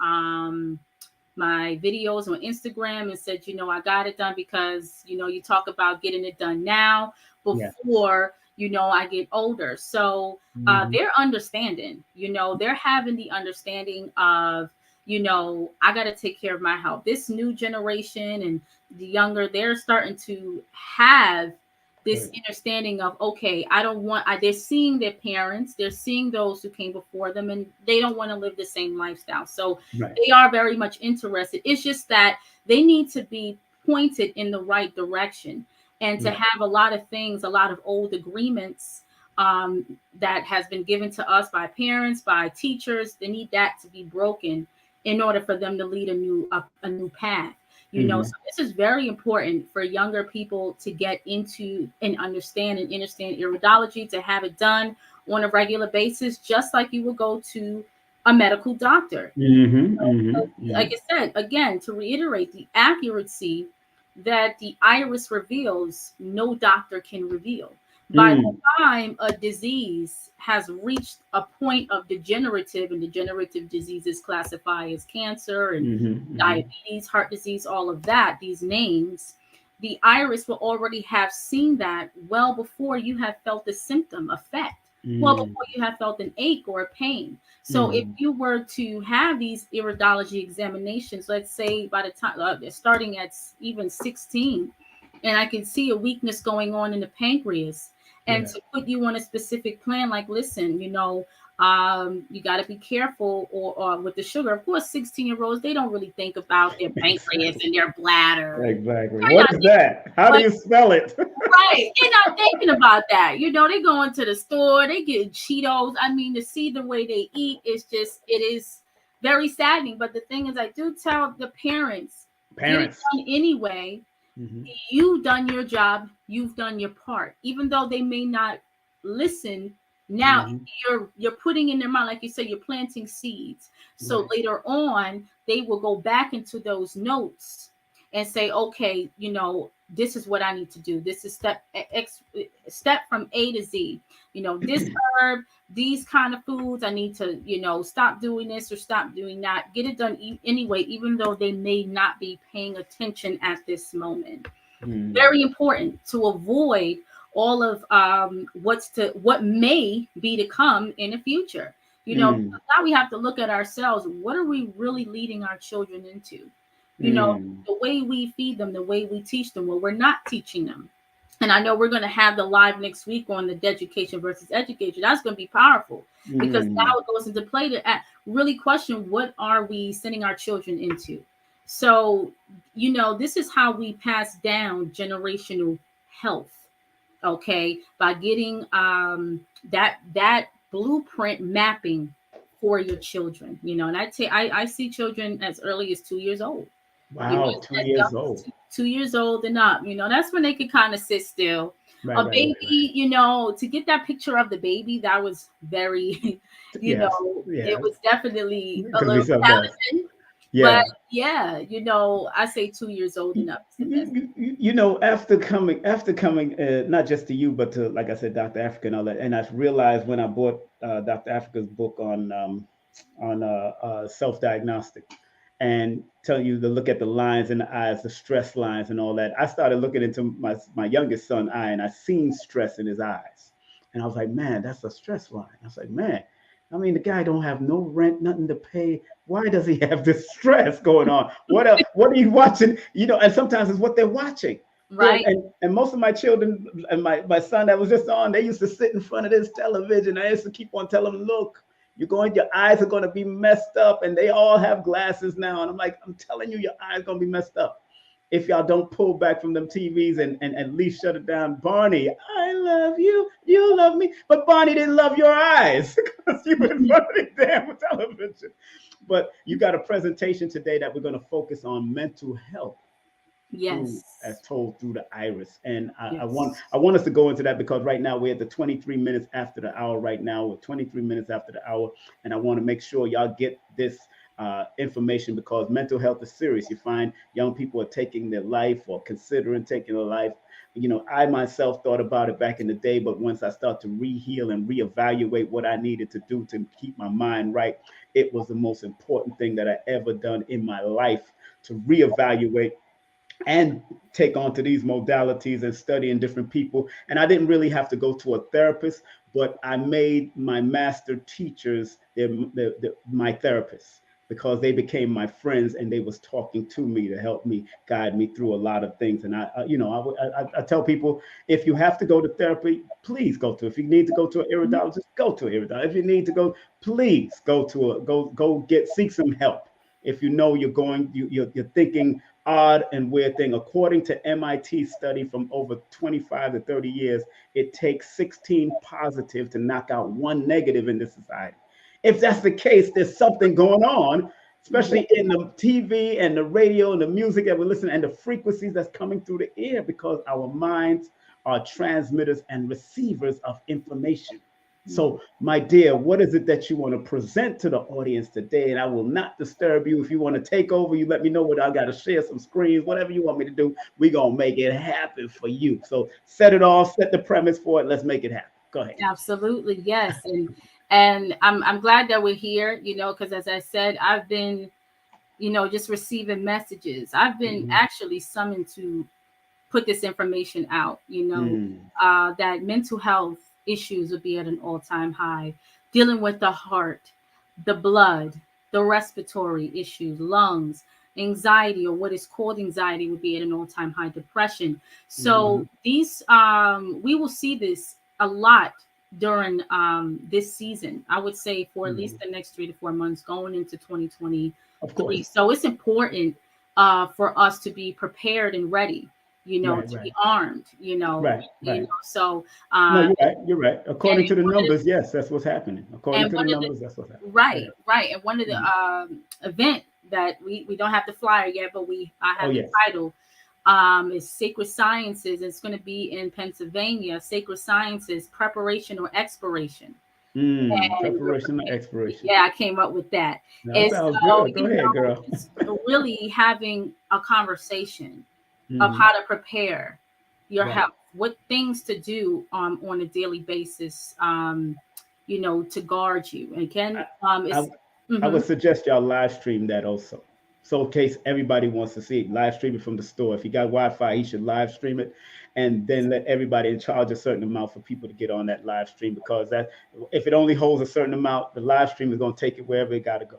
videos on Instagram and said, I got it done because, you talk about getting it done now Yeah. before, I get older. So Mhm. they're understanding, they're having the understanding of, I got to take care of my health. This new generation and the younger, they're starting to have this Good. understanding of, okay, I don't want they're seeing their parents, they're seeing those who came before them, and they don't want to live the same lifestyle. So Right. they are very much interested. It's just that they need to be pointed in the right direction, and to Right. have a lot of things, a lot of old agreements that has been given to us by parents, by teachers. They need that to be broken in order for them to lead a new path. So Hmm. this is very important for younger people to get into and understand iridology, to have it done on a regular basis, just like you would go to a medical doctor. Hmm. Hmm. Like Hmm. I said, again, to reiterate, the accuracy that the iris reveals, no doctor can reveal. By Mm. the time a disease has reached a point of degenerative, and degenerative diseases classify as cancer and Mm-hmm. diabetes, heart disease, all of that, these names, the iris will already have seen that well before you have felt the symptom effect, well Mm-hmm. before you have felt an ache or a pain. So if Mm. you were to have these iridology examinations, let's say by the time starting at even 16, and I can see a weakness going on in the pancreas, and Yeah. to put you on a specific plan, like, listen, you got to be careful, or with the sugar. Of course, 16-year-olds, they don't really think about their pancreas Exactly. and their bladder. Exactly. They're What not is that? How do but you spell it? right, they're not thinking about that. They go into the store, they get Cheetos. I mean, to see the way they eat it is very saddening. But the thing is, I do tell the parents, get it Parents. done anyway. Mm-hmm. You've done your job, you've done your part, even though they may not listen. Now Mm-hmm. you're putting in their mind, like you say, you're planting seeds, so Right. later on they will go back into those notes and say, okay, this is what I need to do. This is step from A to Z. This herb, these kind of foods, I need to, stop doing this or stop doing that. Get it done anyway, even though they may not be paying attention at this moment. Mm. Very important to avoid all of what may be to come in the future. Mm. Now we have to look at ourselves. What are we really leading our children into? Mm. The way we feed them, the way we teach them, well, we're not teaching them. And I know we're going to have the live next week on the education versus education. That's going to be powerful, because Mm. now it goes into play to really question, what are we sending our children into? So, this is how we pass down generational health. Okay, by getting that blueprint mapping for your children. And I see children as early as 2 years old. Wow, As, 2 years young old. as 2 years old and up. That's when they can kind of sit still. Right, A right, right, right. baby, to get that picture of the baby, that was very, Yes, yeah. it was definitely a Could be little something else. challenging. But Yeah. yeah, I say 2 years old and up is the best. After coming, not just to you, but to, like I said, Dr. Africa and all that, and I realized when I bought Dr. Africa's book on self-diagnostic, and tell you to look at the lines in the eyes, the stress lines and all that. I started looking into my youngest son's eye, and I seen stress in his eyes, and I was like, man, that's a stress line. I was like, man, I mean, the guy don't have no rent, nothing to pay. Why does he have this stress going on? What else? What are you watching? And sometimes it's what they're watching. Right. And most of my children and my son that was just on, they used to sit in front of this television. I used to keep on telling them, look, your eyes are going to be messed up, and they all have glasses now. And I'm like, I'm telling you, your eyes going to be messed up if y'all don't pull back from them TVs and at least shut it down. Barney, I love you, you love me, but Barney didn't love your eyes because you were in front of the damn television. But you got a presentation today that we're going to focus on mental health through, as Yes. told through the iris. And I want Yes. I want us to go into that because right now we're at the 23 minutes after the hour. Right now we're 23 minutes after the hour, and I want to make sure y'all get this information because mental health is serious. You find young people are taking their life or considering taking their life. I myself thought about it back in the day, but once I start to re-heal and reevaluate what I needed to do to keep my mind right, it was the most important thing that I ever done in my life to reevaluate and take on to these modalities and studying different people. And I didn't really have to go to a therapist, but I made my master teachers my therapists because they became my friends and they was talking to me to help me guide me through a lot of things. And I tell people, if you have to go to therapy, please go to. If you need to go to an iridologist, go to an iridologist. If you need to go, please go get seek some help. If you know you're thinking odd and weird thing. According to MIT study from over 25 to 30 years, it takes 16 positive to knock out one negative in this society. If that's the case, there's something going on, especially in the TV and the radio and the music that we listen and the frequencies that's coming through the air because our minds are transmitters and receivers of information. So, my dear, what is it that you want to present to the audience today? And I will not disturb you. If you want to take over, you let me know what I got to share some screens, whatever you want me to do. We're going to make it happen for you. So, set it off, set the premise for it. Let's make it happen. Go ahead. Absolutely, yes, and I'm glad that we're here. Because as I said, I've been just receiving messages. I've been Mm-hmm. actually summoned to put this information out, Mm, that mental health issues would be at an all-time high, dealing with the heart, the blood, the respiratory issues, lungs, anxiety, or what is called anxiety, would be at an all-time high, depression. mm-hmm. So these, we will see this a lot during this season. I would say for at Mm-hmm. least the next 3 to 4 months going into Of 2023. course. So it's important for us to be prepared and ready, Right, to be right, armed, right, right. so No, uh you're right. You're right. and According to the one of numbers, yes, that's what's happening. the, According and to the one of the numbers, that's what's happening. right, Yeah. right, and one of the Mhm. event that we don't have the flyer yet, but I Oh, have the yes. title, is Sacred Sciences. It's going to be in Pennsylvania. Sacred Sciences, preparation or expiration. And Preparation or expiration. yeah, I came up with that. That And sounds so, good. Go ahead, girl. just really having a conversation of Hmm. how to prepare your Right. health, what things to do on a daily basis, to guard you. And again, I, I, it's I mhm. would suggest y'all live stream that also. So in case everybody wants to see it, live stream it from the store. If you got Wi-Fi, you should live stream it, and then let everybody in charge a certain amount for people to get on that live stream, because that if it only holds a certain amount, the live stream is going to take it wherever it got to go,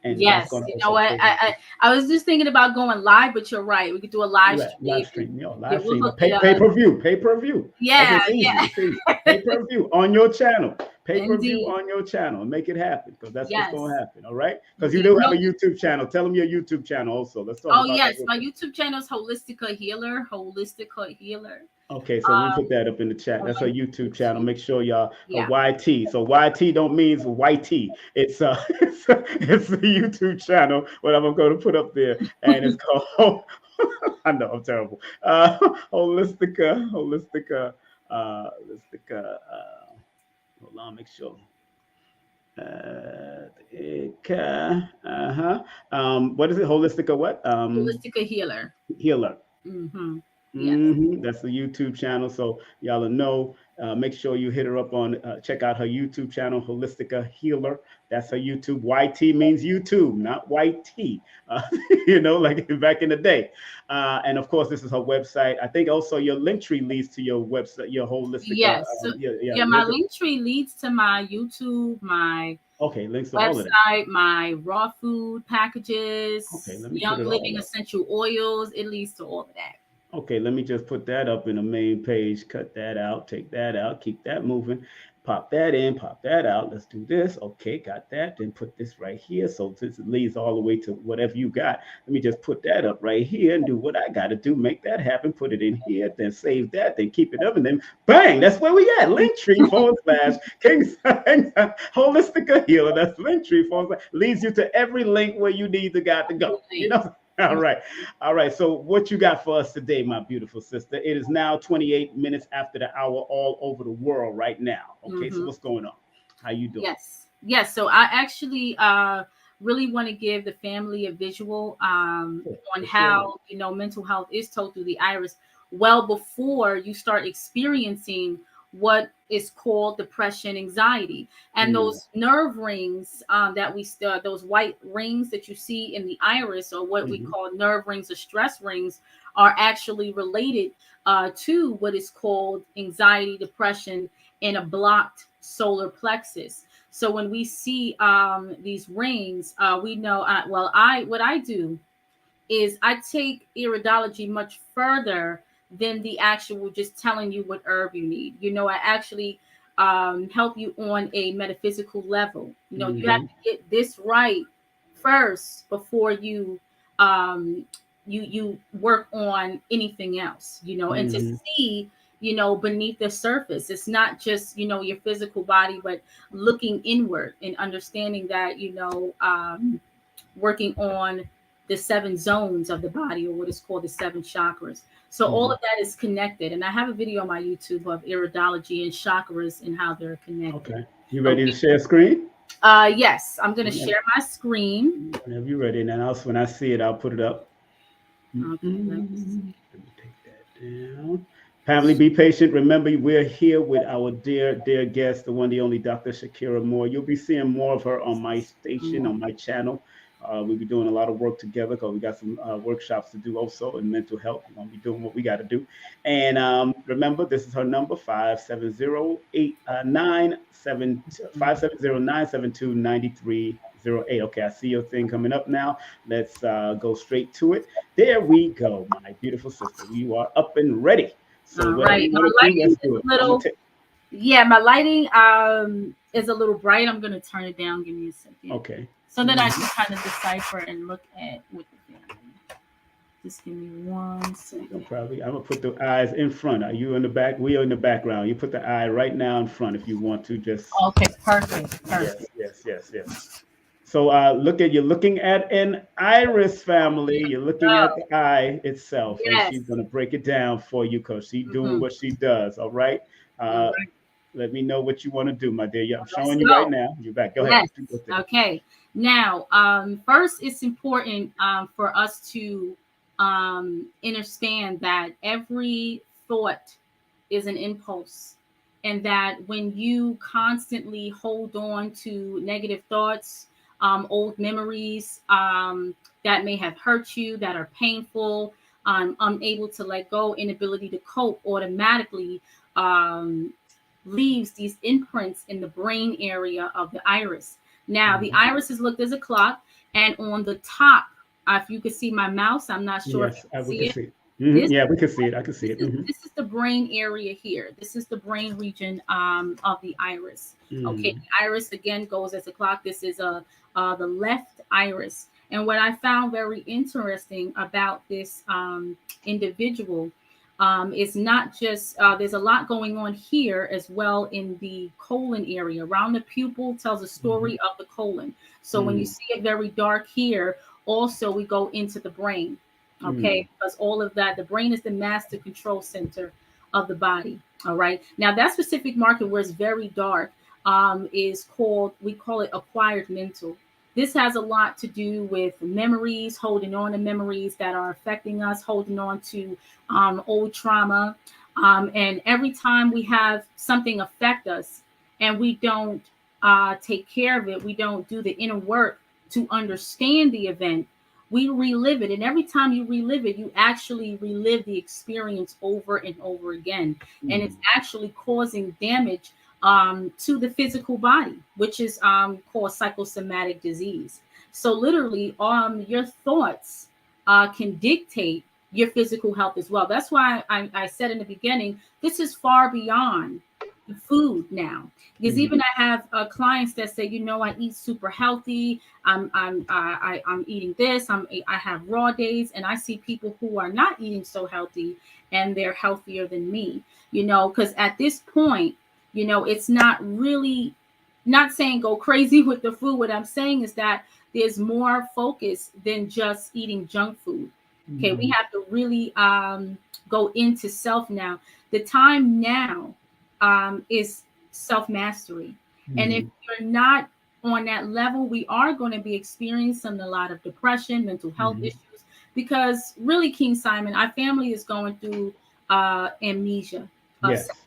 and that's Yes, going to you know also what? pull them. I was just thinking about going live, but you're right. We could do a live Right, live stream, and stream, yo, yeah, live we'll stream, hook but it pay up. per view, pay per view. That's Yeah, it's easy. It's easy. yeah. Pay per view on your channel, pay per view Indeed. on your channel, and make it happen, because that's what's going to Yes. happen. All right, because you Indeed. do have No, a YouTube channel. Tell them your YouTube channel also. Let's talk oh about that yes, real my quick. YouTube channel is Holistica Healer. Holistica Healer. Okay, so let me put that up in the chat. That's her On YouTube channel. YouTube. Make sure y'all her Yeah. YT. So YT don't means YT. It's it's the YouTube channel. What I'm going to put up there, and it's called. I know I'm terrible. Holistica. Hold on, make sure. Uh-huh. What is it? Holistica what? Holistica Healer. Healer. Mm-hmm. Yes. That's the YouTube channel. So y'all will know. Make sure you hit her up on. Check out her YouTube channel, Holistica Healer. That's her YouTube. YT means YouTube, not YT. Uh, like back in the day. And of course, this is her website. I think also your link tree leads to your website, your Holistica. Yes. So, Yeah, yeah. yeah, my Where's it? link tree leads to my YouTube, my Okay, links to all of that. website, my raw food Okay, packages, let me put Young it Living all up. essential oils. It leads to all of that. Okay, let me just put that up in the main page. Cut that out, take that out, keep that moving. Pop that in, pop that out. Let's do this. Okay, got that. Then put this right here. So this leads all the way to whatever you got. Let me just put that up right here and do what I got to do. Make that happen. Put it in here. Then save that. Then keep it up. And then bang, that's where we at. Linktree forward slash King Holistic Healer. That's Linktree forward slash. Leads you to every link where you need the guy to go. Absolutely. All right. All right. So, what you got for us today, my beautiful sister? It is now 28 minutes after the hour, all over the world right now. Okay. So, Mm-hmm. what's going on? How you doing? Yes. Yes. So I actually really want to give the family a visual on For sure. how, mental health is told through the iris well before you start experiencing what is called depression, anxiety. And Mm, those nerve rings that those white rings that you see in the iris, or what we hmm. call nerve rings or stress rings, are actually related to what is called anxiety, depression, in a blocked solar plexus. So when we see these rings, we know. What I do is I take iridology much further than the actual just telling you what herb you need. I actually help you on a metaphysical level. You have Hmm. to get this right first before um, you work on anything else. And to Hmm. see beneath the surface, it's not just your physical body, but looking inward and understanding that working on the 7 zones of the body, or what is called the 7 chakras. So all of that is connected. And I have a video on my YouTube of iridology and chakras and how they're connected. Okay. You ready to share screen? Yes, I'm going to share my screen. Whenever you're ready. And then when I see it, I'll put it up. Okay, let me see. Let me take that down. Family, be patient. Remember, we're here with our dear guest, the one, the only Dr. Shakirah Moore. You'll be seeing more of her on my station, on my channel. We'll be doing a lot of work together because we got some workshops to do also in mental health. We're going to be doing what we got to do. And remember, this is her number, 570-972-9308. Okay, I see your thing coming up now. Let's go straight to it. There we go, my beautiful sister. You are up and ready. So whatever you want to do, let's do it. My lighting is a little bright. I'm going to turn it down. Give me a second. Okay. So that I can kind of decipher and look at what the family. Just give me 1 second. No problem. I'm going to put the eyes in front. Are you in the back? We are in the background. You put the eye right now in front if you want to. Just okay, perfect. Yes. So you're looking at an iris, family. You're looking at the eye itself. Yes. And she's going to break it down for you because she's doing what she does. All right. Let me know what you want to do, my dear. I'm showing you right now. You're back. Go ahead. Okay. Now, first, it's important for us to understand that every thought is an impulse, and that when you constantly hold on to negative thoughts, old memories that may have hurt you, that are painful, unable to let go, inability to cope, automatically leaves these imprints in the brain area of the iris. Now, the iris is looked as a clock, and on the top, if you can see my mouse, I'm not sure if you can see it. Yeah, we can see it. I can see it. This is the brain area here. This is the brain region of the iris. Okay, the iris again goes as a clock. This is the left iris. And what I found very interesting about this individual is not just there's a lot going on here as well in the colon area. Around the pupil tells a story of the colon. So when you see it very dark here, also we go into the brain. Okay, because all of that, the brain is the master control center of the body. All right. Now that specific market where it's very dark is called, we call it acquired mental. This has a lot to do with memories, holding on to memories that are affecting us, holding on to old trauma. And every time we have something affect us and we don't take care of it, we don't do the inner work to understand the event, we relive it. And every time you relive it, you actually relive the experience over and over again. And it's actually causing damage to the physical body, which is called psychosomatic disease. So literally, your thoughts can dictate your physical health as well. That's why I said in the beginning, this is far beyond the food now, because even I have clients that say, I eat super healthy. I'm eating this. I have raw days, and I see people who are not eating so healthy, and they're healthier than me. Because at this point, it's not really, not saying go crazy with the food. What I'm saying is that there's more focus than just eating junk food. Okay, we have to really go into self now. The time now is self-mastery. And if you're not on that level, we are going to be experiencing a lot of depression, mental health issues, because really, King Simon, our family is going through amnesia of self.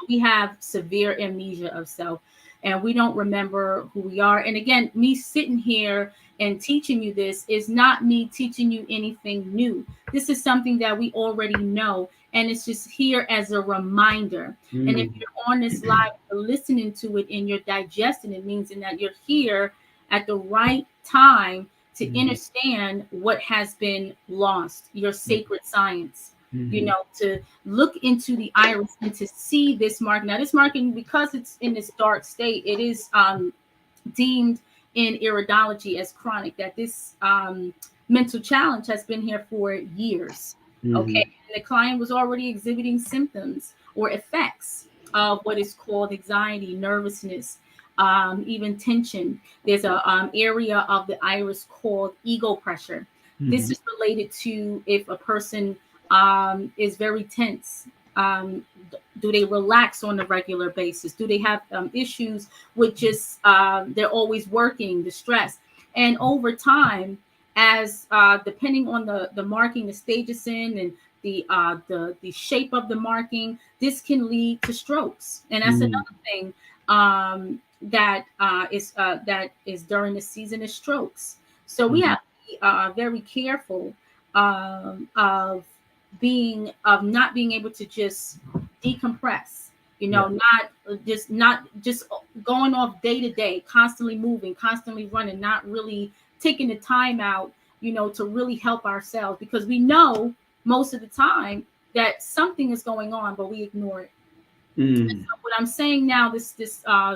We have severe amnesia of self, and we don't remember who we are. And again, me sitting here and teaching you this is not me teaching you anything new. This is something that we already know, and it's just here as a reminder. And if you're on this live listening to it and you're digesting it, means that you're here at the right time to understand what has been lost, your sacred science. To look into the iris and to see this mark. Now, this marking, because it's in this dark state, it is deemed in iridology as chronic, that this mental challenge has been here for years. Okay. And the client was already exhibiting symptoms or effects of what is called anxiety, nervousness, even tension. There's a area of the iris called ego pressure. This is related to if a person is very tense. Do they relax on a regular basis? Do they have issues with just they're always working, the stress? And over time, as depending on the marking, the stage it's in, and the shape of the marking, this can lead to strokes. And that's another thing that is during the season is strokes. So we have to be very careful of not being able to just decompress. Not just going off day to day, constantly moving, constantly running, not really taking the time out, to really help ourselves, because we know most of the time that something is going on, but we ignore it. So what I'm saying now, this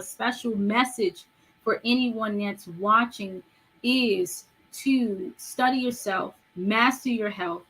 special message for anyone that's watching is to study yourself, master your health.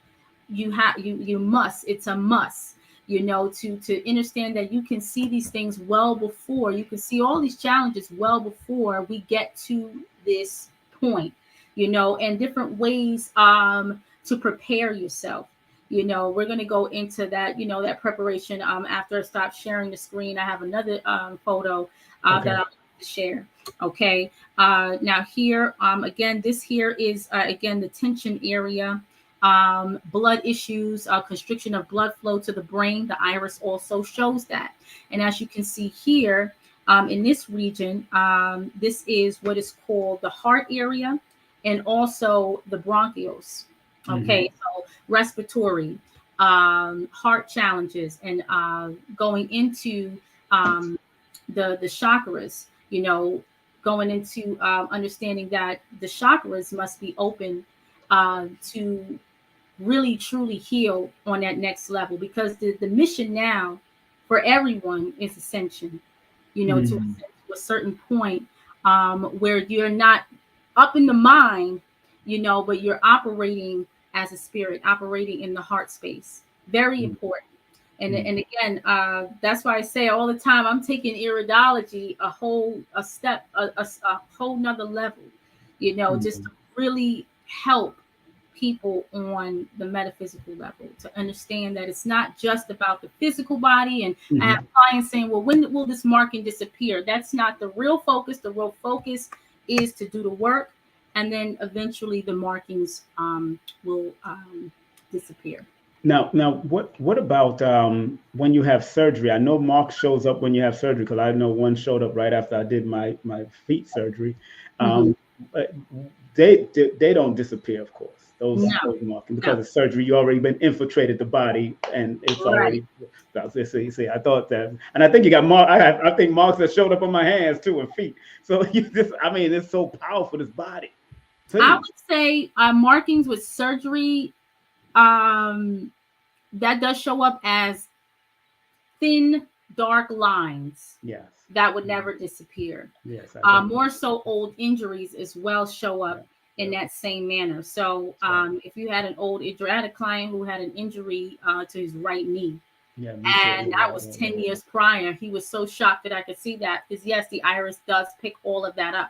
You must. It's a must. To understand that you can see these things well before you can see all these challenges well before we get to this point. And different ways to prepare yourself. We're going to go into that, that preparation. After I stop sharing the screen, I have another photo that I want to share. Okay. Now here, again, this here is, again, the tension area, blood issues, constriction of blood flow to the brain. The iris also shows that. And as you can see here, in this region, this is what is called the heart area and also the bronchioles. Okay, so respiratory, heart challenges, and going into the chakras, going into understanding that the chakras must be open to really truly heal on that next level, because the mission now for everyone is ascension, to a certain point where you're not up in the mind, but you're operating as a spirit, operating in the heart space. Very important. And again, that's why I say all the time, I'm taking iridology a whole nother level, just to really help people on the metaphysical level to understand that it's not just about the physical body. And I have clients saying, well, when will this marking disappear? That's not the real focus. The real focus is to do the work, and then eventually the markings will disappear. Now, what about when you have surgery? I know mark shows up when you have surgery, because I know one showed up right after I did my feet surgery. But they don't disappear, of course. Those markings, because of surgery, you already been infiltrated the body, and it's already. See, I thought that, and I think you got mark. I think marks that showed up on my hands too and feet. So it's so powerful, this body. I would say markings with surgery, that does show up as thin, dark lines. Yes. That would never disappear. Yes. More so old injuries as well show up in that same manner. So if you had an old injury, I had a client who had an injury to his right knee. Yeah, and that was 10 years prior. He was so shocked that I could see that, because yes, the iris does pick all of that up.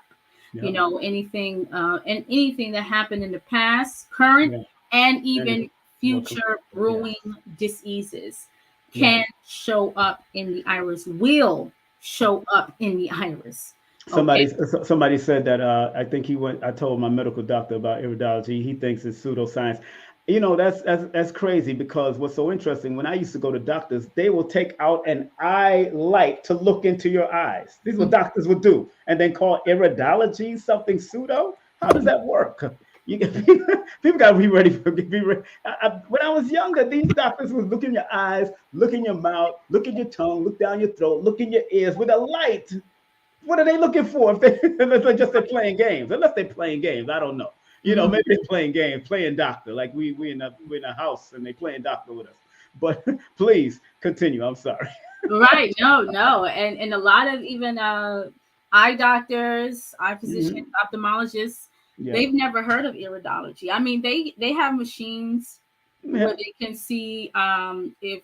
Anything that happened in the past, current, and even future brewing diseases can show up in the iris, will show up in the iris. Somebody said that I think I told my medical doctor about iridology. He thinks it's pseudoscience. That's crazy, because what's so interesting, when I used to go to doctors, they will take out an eye light to look into your eyes. These are what doctors would do, and then call iridology something pseudo. How does that work? People got to be ready. When I was younger, these doctors would look in your eyes, look in your mouth, look in your tongue, look down your throat, look in your ears with a light. What are they looking for? Unless they're playing games. I don't know. Maybe they're playing games, playing doctor. Like we're in a house and they playing doctor with us. But please continue. I'm sorry. Right. No. And a lot of even eye doctors, eye physicians, ophthalmologists, they've never heard of iridology. I mean, they have machines where they can see if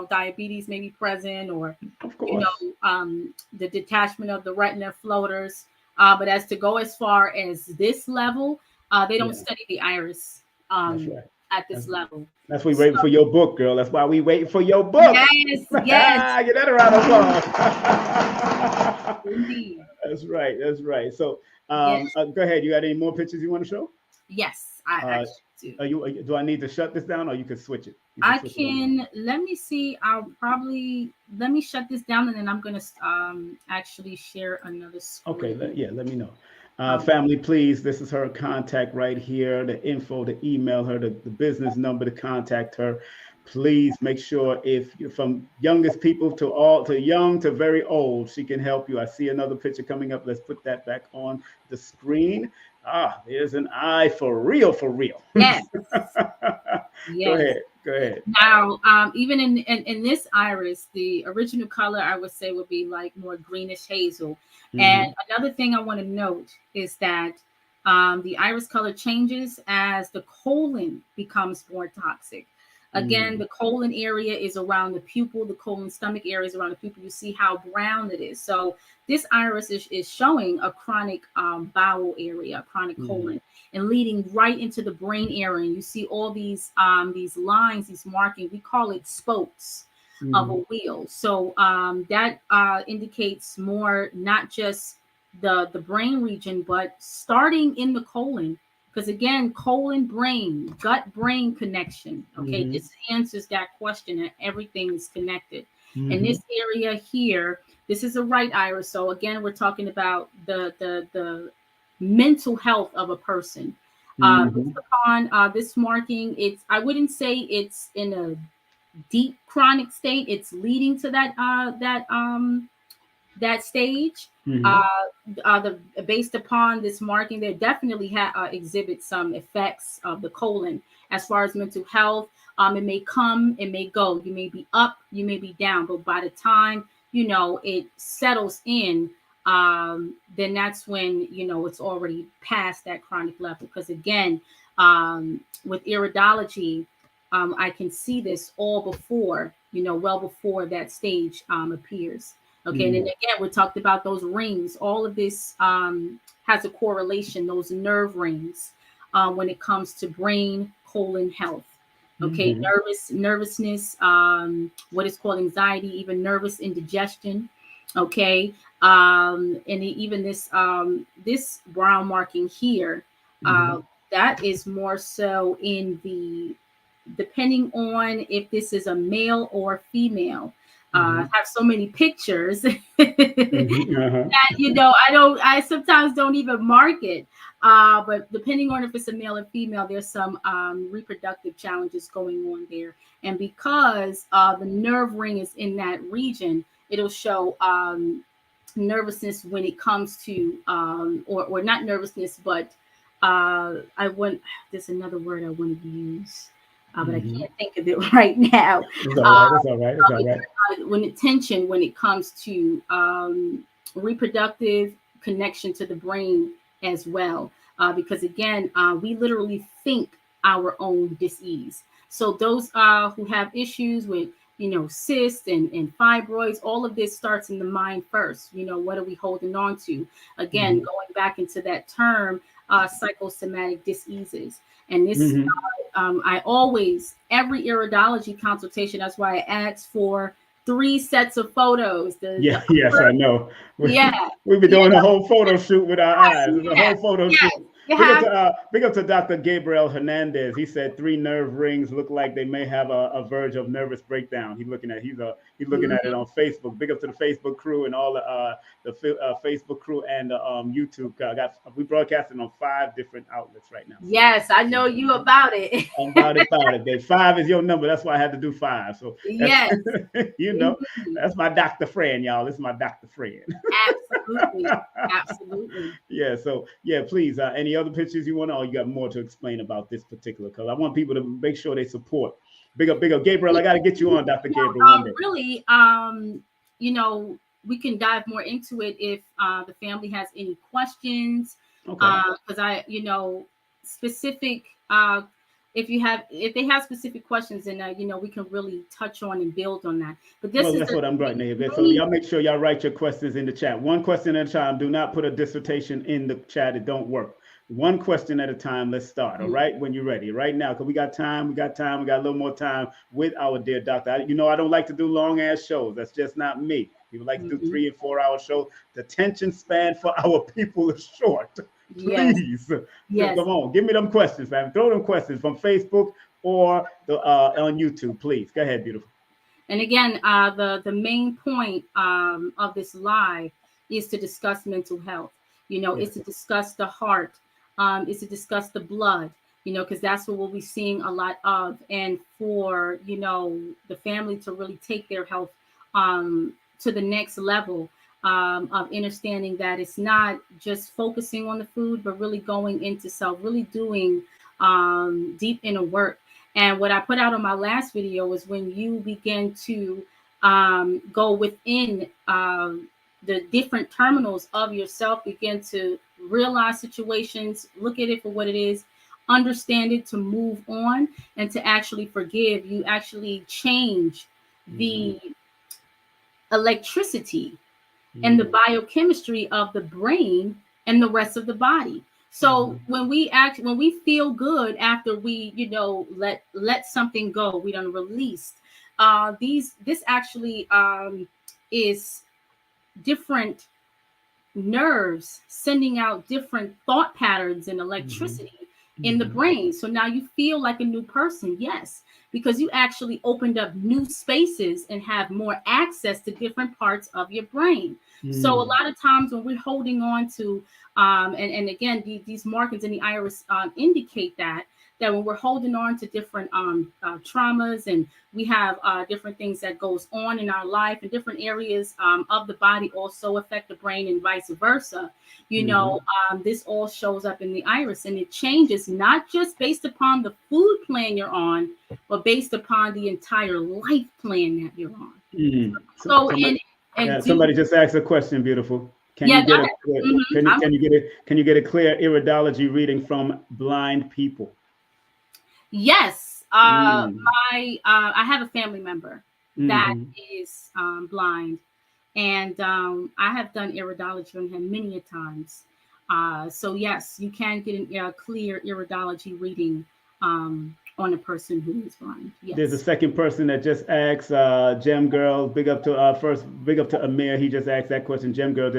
diabetes may be present, or the detachment of the retina floaters. But as to go as far as this level, they don't study the iris. That's right. at this level. That's why we waiting for your book, girl. That's why we waiting for your book. Yes, yes. Get that a round of applause. Indeed. That's right. That's right. So, Yes. go ahead. You got any more pictures you want to show? Yes, I Uh, actually do. do I need to shut this down, or you can switch it? You I switch it can, let me see. Let me shut this down and then I'm going to actually share another Okay, screen. let me know. Okay. Family, please, this is her contact right here, the info to email her, the business number to contact her. Please make sure, if you're from youngest people to young to very old, she can help you. I see another picture coming up. Let's put that back on the screen. There's an eye for real, for real. Yes. Go Yes. ahead. Go ahead. Now, even in this iris, the original color I would say would be like more greenish hazel. And another thing I want to note is that the iris color changes as the colon becomes more toxic. Again, the colon area is around the pupil. The colon stomach area is around the pupil. You see how brown it is. So this iris is showing a chronic bowel area, chronic colon, and leading right into the brain area. And you see all these lines, these markings. We call it spokes of a wheel. So that indicates more not just the brain region, but starting in the colon. Because again, colon brain, gut brain connection. Okay, this answers that question, and everything is connected. In this area here, this is a right iris. So again, we're talking about the mental health of a person. Based upon this marking, I wouldn't say it's in a deep chronic state. It's leading to that stage. Based upon this marking, they definitely exhibit some effects of the colon as far as mental health. It may come, it may go. You may be up, you may be down, but by the time it settles in, then that's when it's already past that chronic level. Because again, with iridology, I can see this all before, well before that stage appears. Okay, and then again, we talked about those rings. All of this has a correlation, those nerve rings, when it comes to brain, colon health. Okay, nervousness, what is called anxiety, even nervous indigestion. Okay, and even this brown marking here, that is more so in the, depending on if this is a male or female. I have so many pictures that I sometimes don't even mark it. But depending on if it's a male or female, there's some reproductive challenges going on there. And because the nerve ring is in that region, it'll show nervousness when it comes to or not nervousness, but there's another word I wanted to use. But I can't think of it right now. It's all right. It's all right. It's all right. When it comes to reproductive connection to the brain as well, because again, we literally think our own disease. So those who have issues with cysts and fibroids, all of this starts in the mind first. What are we holding on to? Again, going back into that term, psychosomatic diseases. And this, I always, every iridology consultation, that's why I ask for 3 sets of photos. Yes, I know. We've been doing a whole photo shoot with our eyes. It's a whole photo shoot. Big up to Dr. Gabriel Hernandez. He said 3 nerve rings look like they may have a verge of nervous breakdown. He's looking at it on Facebook. Big up to the Facebook crew and all the Facebook crew and YouTube. We broadcasting on 5 different outlets right now. Yes, I know you about it. about it, babe. 5 is your number. That's why I had to do 5. So yes, that's my doctor friend, y'all. This is my doctor friend. Absolutely. Yeah. So please. Any other pictures you want, or you got more to explain about this particular color? I want people to make sure they support. Big up, Gabriel. I got to get you on, Dr. Gabriel. Really, we can dive more into it if the family has any questions. Okay. Because specific. If they have specific questions, then we can really touch on and build on that. But that's what I'm writing here. So y'all make sure y'all write your questions in the chat. One question at a time. Do not put a dissertation in the chat. It don't work. One question at a time. Let's start. All right. When you're ready. Right now, because we got time. We got time. We got a little more time with our dear doctor. I don't like to do long ass shows. That's just not me. People like to do 3 and 4 hour shows. The attention span for our people is short. Yes. Please. So Yes. come on. Give me them questions, man. Throw them questions from Facebook or on YouTube, please. Go ahead, beautiful. And again, the main point of this live is to discuss mental health. Is to discuss the heart, is to discuss the blood, because that's what we'll be seeing a lot of. And for, the family to really take their health to the next level of understanding that it's not just focusing on the food, but really going into self, really doing deep inner work. And what I put out on my last video is when you begin to go within the different terminals of yourself, begin to realize situations, look at it for what it is, understand it, to move on, and to actually forgive. You actually change the electricity and the biochemistry of the brain and the rest of the body. So when we feel good after we, let something go, we done released. This actually is different nerves sending out different thought patterns and electricity in the brain. So now you feel like a new person. Yes, because you actually opened up new spaces and have more access to different parts of your brain. So a lot of times when we're holding on to, and again, these markings in the iris indicate that when we're holding on to different traumas, and we have different things that goes on in our life, and different areas of the body also affect the brain, and vice versa. This all shows up in the iris, and it changes not just based upon the food plan you're on, but based upon the entire life plan that you're on. So somebody just asked a question, beautiful. Can you get a clear iridology reading from blind people? Yes. I have a family member that is blind, and I have done iridology on him many a times. So yes, you can get a clear iridology reading on a person who is blind. Yes. There's a second person that just asked, Gem Girl, big up to Amir. He just asked that question. Gem Girl,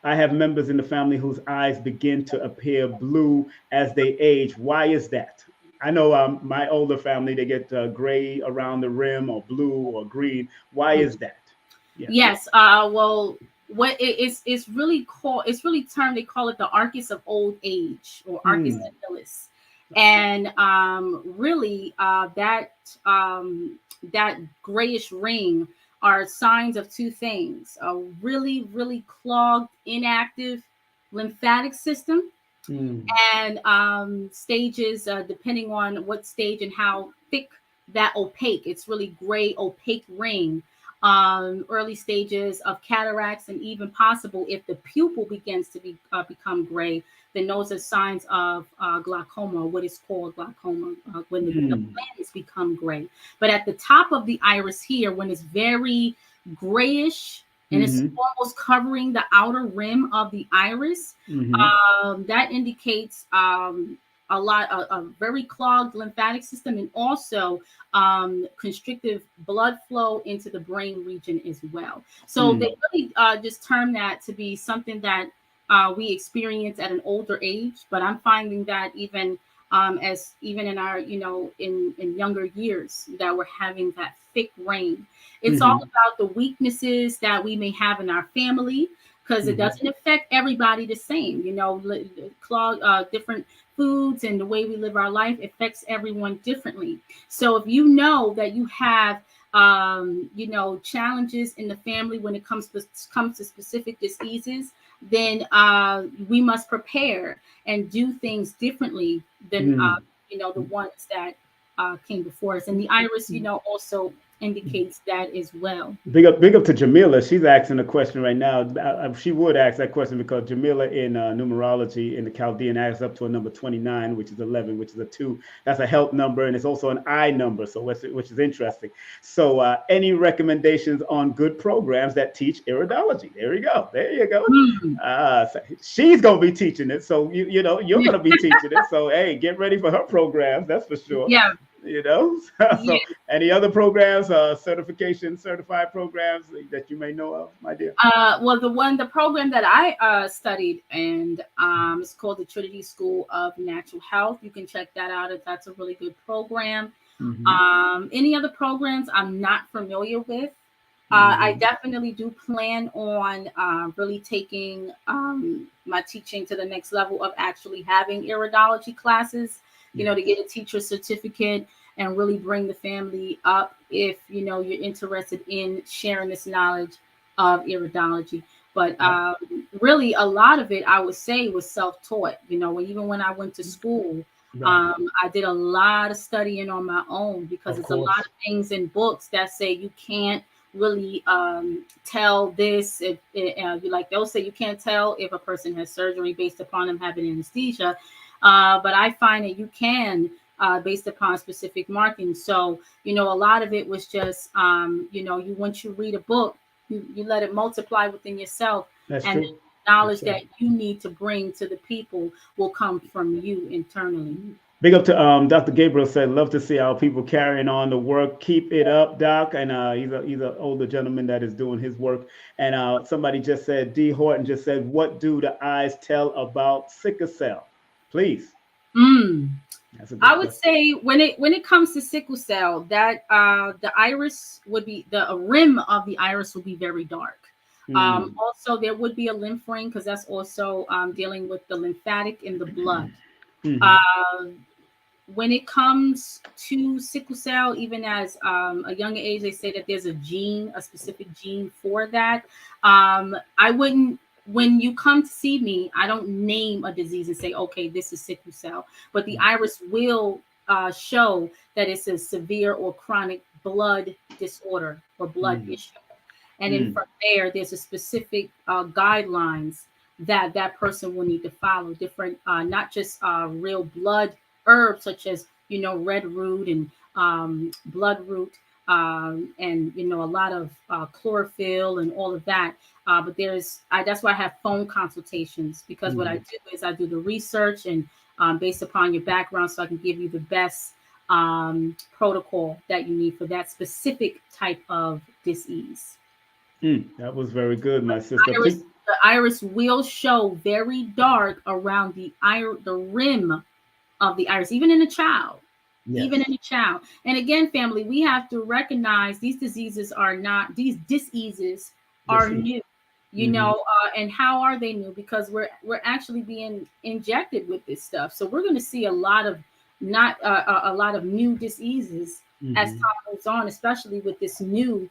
I have members in the family whose eyes begin to appear blue as they age. Why is that? I know my older family, they get gray around the rim, or blue or green. Why is that? Yeah. Yes. Well, what it's really termed, they call it the arcus of old age, or arcus senilis. And really that grayish ring are signs of two things: a really, really clogged, inactive lymphatic system, and stages, depending on what stage and how thick that opaque, it's really gray, opaque ring. Early stages of cataracts, and even possible if the pupil begins to become gray, then those are signs of glaucoma, what is called glaucoma, when the lens become gray. But at the top of the iris here, when it's very grayish and it's almost covering the outer rim of the iris, that indicates a very clogged lymphatic system, and also constrictive blood flow into the brain region as well. So they really just term that to be something that we experience at an older age. But I'm finding that even in our, in younger years, that we're having that thick rain. It's all about the weaknesses that we may have in our family, because it doesn't affect everybody the same. Different foods and the way we live our life affects everyone differently. So if you know that you have challenges in the family when it comes to specific diseases, then we must prepare and do things differently than the ones that came before us. And the iris, also indicates that as well. Big up to Jamila. She's asking a question right now. She would ask that question because Jamila in numerology in the Chaldean adds up to a number 29, which is 11, which is a 2. That's a health number, and it's also an I number, so which is interesting. So, any recommendations on good programs that teach iridology? There you go. There you go. Mm. So she's gonna be teaching it, so you're gonna be teaching it. So, hey, get ready for her programs. That's for sure. Yeah. So Yeah. any other programs, certified programs that you may know of, my dear? Well, the program that I studied, and it's called the Trinity School of Natural Health. You can check that out. That's a really good program. Any other programs I'm not familiar with. I definitely do plan on really taking my teaching to the next level of actually having iridology classes, to get a teacher certificate and really bring the family up if, you're interested in sharing this knowledge of iridology. But really, a lot of it, I would say, was self-taught. Even when I went to school, I did a lot of studying on my own because it's a lot of things in books that say you can't really tell this. Like they'll say you can't tell if a person has surgery based upon them having anesthesia. But I find that you can based upon specific markings. So, a lot of it was just, once you read a book, you let it multiply within yourself. That's and true. the knowledge that you need to bring to the people will come from you internally. Big up to Dr. Gabriel said, love to see our people carrying on the work. Keep it up, Doc. And he's an older gentleman that is doing his work. And somebody just said, D. Horton just said, what do the eyes tell about sickle cell? Please. I would say when it comes to sickle cell, that the iris would be the rim of the iris will be very dark. Also, there would be a lymph ring because that's also dealing with the lymphatic in the blood. When it comes to sickle cell, even as a younger age, they say that there's a specific gene for that. I wouldn't. When you come to see me, I don't name a disease and say, okay, this is sickle cell, but the iris will show that it's a severe or chronic blood disorder or blood issue. And then from there's a specific guidelines that person will need to follow. Different, not just real blood herbs such as, red root and blood root, and a lot of chlorophyll and all of that. But that's why I have phone consultations, because what I do is I do the research and based upon your background, so I can give you the best protocol that you need for that specific type of disease. That was very good, my sister. The iris will show very dark around the rim of the iris, even in a child. Yes. Even in a child. And again, family, we have to recognize these diseases are new, and how are they new? Because we're actually being injected with this stuff. So we're going to see a lot of new diseases as time goes on, especially with this new,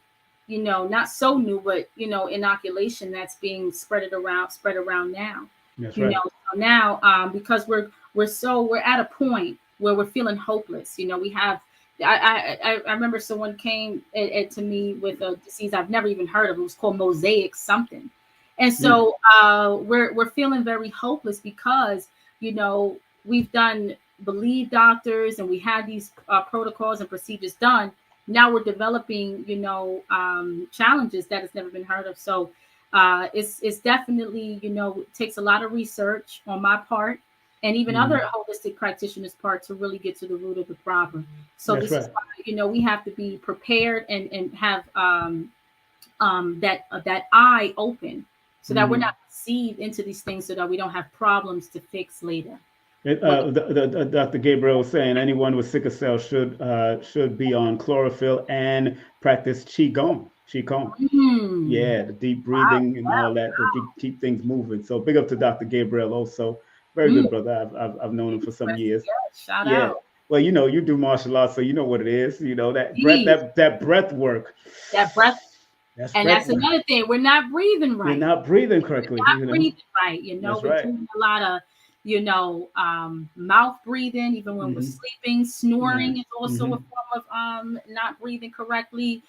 not so new, but inoculation that's being spread around now. That's right. So now because we're at a point where we're feeling hopeless. We have. I remember someone came to me with a disease I've never even heard of. It was called mosaic something, and so we're feeling very hopeless because we've done believe doctors and we had these protocols and procedures done. Now we're developing challenges that has never been heard of. So it's definitely it takes a lot of research on my part. And even other holistic practitioners' part to really get to the root of the problem. So this is why, we have to be prepared and have that eye open so that we're not deceived into these things, so that we don't have problems to fix later. Dr. Gabriel was saying anyone with sickle cell should be on chlorophyll and practice qigong. Yeah, the deep breathing and all that to keep things moving. So big up to Dr. Gabriel also. Very good, brother. I've known him for some years. Shout out. Well, you do martial arts, so you know what it is. That breath work. That breath. That's another thing. We're not breathing right. You're not breathing correctly. We're not breathing right. We're doing a lot of mouth breathing, even when we're sleeping. Snoring Yes. is also a form of not breathing correctly.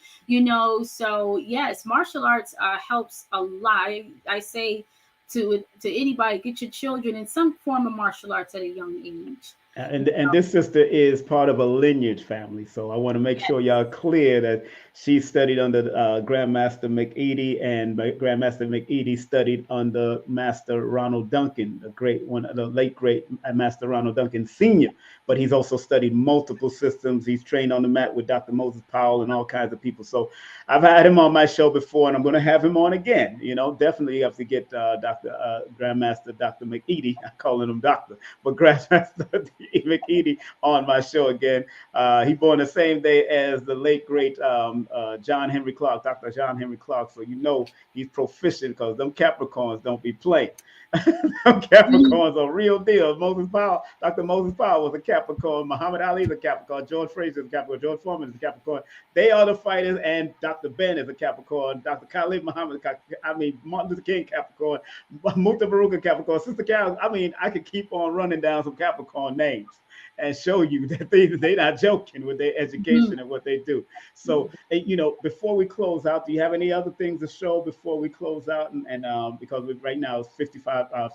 So yes, martial arts helps a lot. I say to anybody, get your children in some form of martial arts at a young age. And this sister is part of a lineage family, so I want to make sure y'all clear that she studied under Grandmaster McEady, and Grandmaster McEady studied under Master Ronald Duncan, the great one, the late great Master Ronald Duncan Senior. But he's also studied multiple systems. He's trained on the mat with Dr. Moses Powell and all kinds of people. So I've had him on my show before, and I'm going to have him on again. Definitely have to get Dr. Grandmaster Dr. McEady. I'm calling him Doctor, but Grandmaster McEady on my show again. He born the same day as the late great John Henry Clark, Dr. John Henry Clark. So he's proficient, because them Capricorns don't be playing. Them Capricorns are real deal. Moses Powell, Dr. Moses Powell was a Capricorn. Muhammad Ali is a Capricorn. George Fraser is a Capricorn. George Foreman is a Capricorn. They are the fighters, and Dr. Ben is a Capricorn. Dr. Khalid Muhammad, Martin Luther King Capricorn. Mukta Baruka Capricorn. Sister Carol. I could keep on running down some Capricorn names and show you that they're not joking with their education and what they do. So, before we close out, do you have any other things to show before we close out? And because right now it's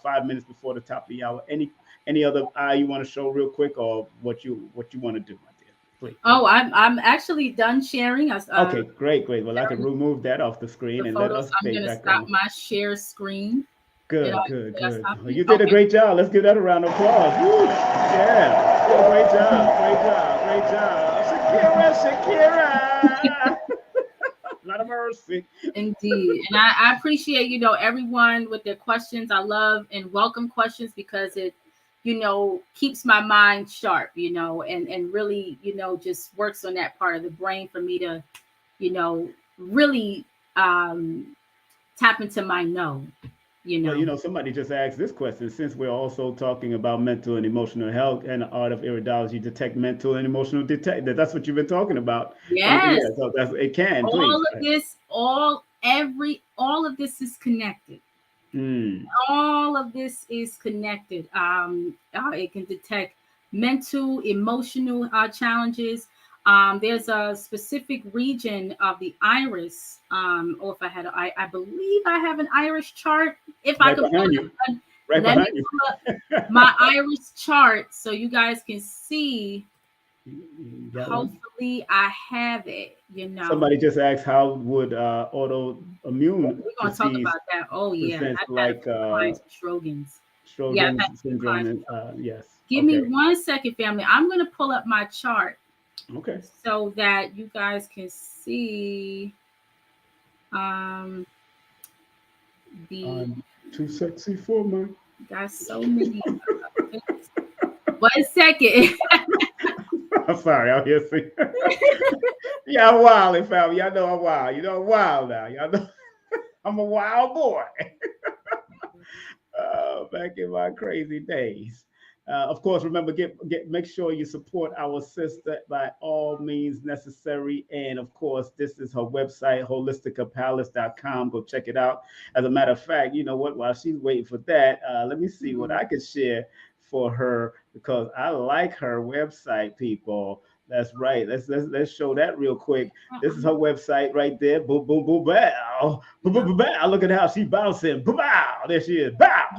5 minutes before the top of the hour. Any other eye you want to show real quick, or what you want to do, my dear? Please. Oh, I'm actually done sharing. Okay, great. Well, I can remove that off the screen and let us I'm stay going to back stop on. my share screen. Good. Well, you did a great job. Let's give that a round of applause. Woo! Yeah, great job. Shakirah. Not a mercy. Indeed. And I appreciate, everyone with their questions. I love and welcome questions, because it, keeps my mind sharp, and really, just works on that part of the brain for me to, really tap into my know. Well, somebody just asked this question. Since we're also talking about mental and emotional health and the art of iridology, detect mental and emotional detect. That's what you've been talking about. Yes. Yeah, so it can. All please. of this, all of this is connected. All of this is connected. It can detect mental, emotional challenges. There's a specific region of the iris, or if I believe I have an iris chart. If right I could behind you. Right let behind me you. pull up my iris chart so you guys can see. Hopefully I have it. Somebody just asked, how would autoimmune We're gonna talk disease about that. Oh yeah, present I've had a like few clients with Sjogren's. Yeah, I've Sjogren's had a few syndrome? clients. Yes. Give me 1 second, family. I'm gonna pull up my chart. Okay. So that you guys can see I'm too sexy for my. Got so many. 1 second. I'm sorry, I'm here singing. Yeah, I'm wild, family. Y'all know I'm wild. I'm wild now. Y'all know I'm a wild boy. Back in my crazy days. Of course, remember, make sure you support our sister by all means necessary. And of course, this is her website, holisticaPalace.com. Go check it out. As a matter of fact, you know what? While she's waiting for that, let me see what I can share for her, because I like her website, people. That's right. Let's show that real quick. This is her website right there. Boom, boom, boom, bow. Boom, boom, boom, bow. Look at how she's bouncing. Boom, bow. There she is. Bow.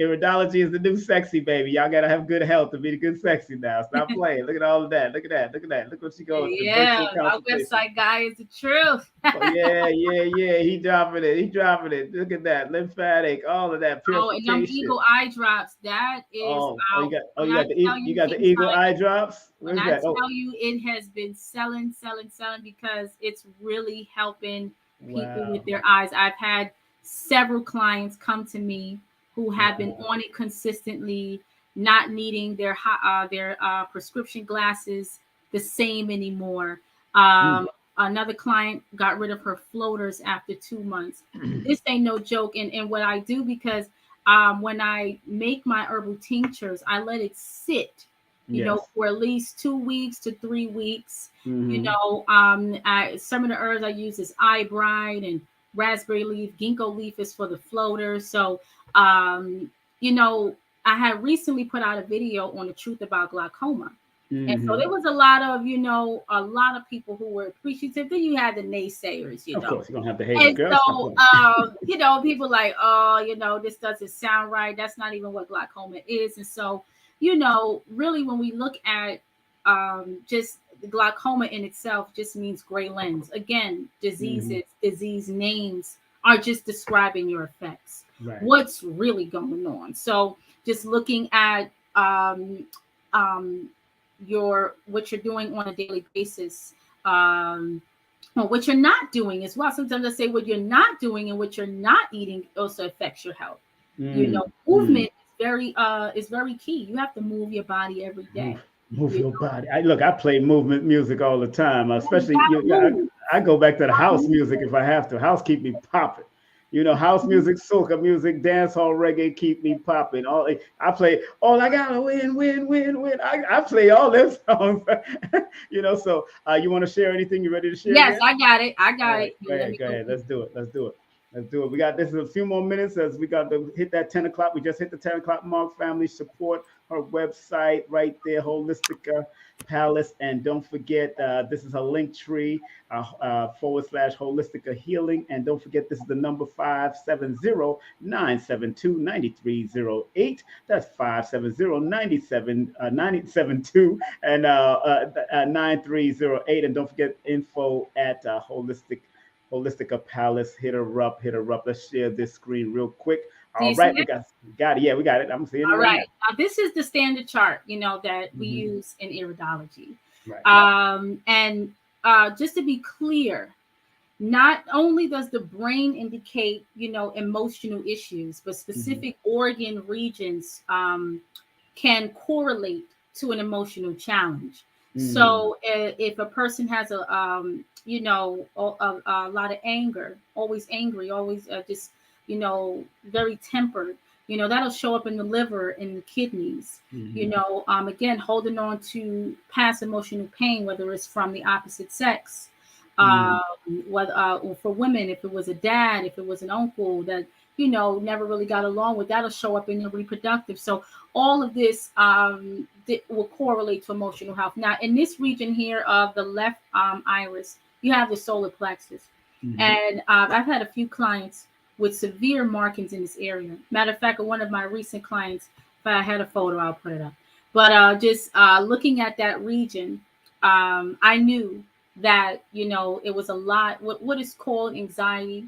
Iridology is the new sexy, baby. Y'all gotta have good health to be the good sexy now. Stop playing. Look at all of that. Look at that. Look what she goes. Yeah, my website guy is the truth. Oh, yeah. He dropping it. Look at that. Lymphatic, all of that purification. And them eagle eye drops. That is you out. got the eagle eye drops. When I tell you, it has been selling because it's really helping people with their eyes. I've had several clients come to me who have been on it consistently, not needing their prescription glasses the same anymore. Another client got rid of her floaters after 2 months. This ain't no joke. And what I do, because when I make my herbal tinctures, I let it sit, for at least 2 weeks to 3 weeks. Some of the herbs I use is eye brine and raspberry leaf. Ginkgo leaf is for the floaters. So You know, I had recently put out a video on the truth about glaucoma. And so there was a lot of, you know, a lot of people who were appreciative. Then you had the naysayers, you Of know. course, you're gonna have the haters, And girl. so, you know, people like, oh, you know, this doesn't sound right. That's not even what glaucoma is. And so, you know, really, when we look at just the glaucoma in itself, just means gray lens. Again, diseases, disease names are just describing your effects. Right. What's really going on? So, just looking at your what you're doing on a daily basis. Well, what you're not doing as well. Sometimes I say what you're not doing and what you're not eating also affects your health. You know, movement is very key. You have to move your body every day. Move your Know? body. I play movement music all the time. Especially Move. I go back to the house music if I have to. House keep me popping. You know, house music, soca music, dance hall, reggae keep me popping. I play all I gotta win, win, win, win. I play all them songs. You know, so you want to share anything? You ready to share? Yes, Again? I got it. I All got right, it. go Let ahead, me go go. ahead. Let's do it. Let's do it. Let's do it. We got this is a few more minutes as we got to hit that 10 o'clock. We just hit the 10 o'clock mark. Family support her website right there, Holistica Palace. And don't forget, this is a link tree / Holistica Healing. And don't forget, this is the number 570-972-9308. That's 570-972 and 9308. And don't forget info at Holistica Palace. Hit her up. Hit her up. Let's share this screen real quick. Do All you see right, it? we got it. Yeah, we got it. I'm seeing it All right right. Now, this is the standard chart, you know, that we use in Iridology. Right. And just to be clear, not only does the brain indicate, you know, emotional issues, but specific organ regions can correlate to an emotional challenge. So if a person has you know, a lot of anger, always angry, always just, you know, very tempered, you know, that'll show up in the liver, in the kidneys. You know, again, holding on to past emotional pain, whether it's from the opposite sex. Whether for women, if it was a dad, if it was an uncle that, you know, never really got along with, that'll show up in your reproductive. So all of this will correlate to emotional health. Now, in this region here of the left iris, you have the solar plexus. And I've had a few clients with severe markings in this area. Matter of fact, one of my recent clients, if I had a photo, I'll put it up. But just looking at that region, I knew that, you know, it was a lot, what is called anxiety,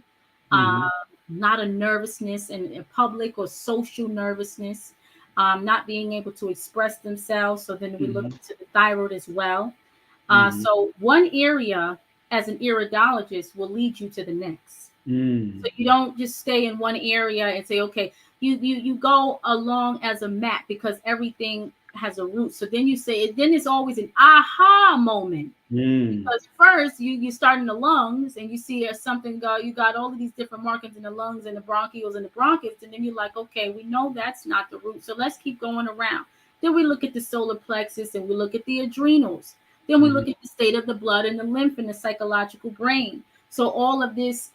not a nervousness in public or social nervousness, not being able to express themselves. So then we look into the thyroid as well. So one area as an iridologist will lead you to the next. So you don't just stay in one area and say, okay, you go along as a map because everything has a root. So then you say, then it's always an aha moment. Because first you start in the lungs and you see something go, you got all of these different markings in the lungs and the bronchioles and the bronchus, and then you're like, okay, we know that's not the root, so let's keep going around. Then we look at the solar plexus and we look at the adrenals. Then we look at the state of the blood and the lymph and the psychological brain. So all of this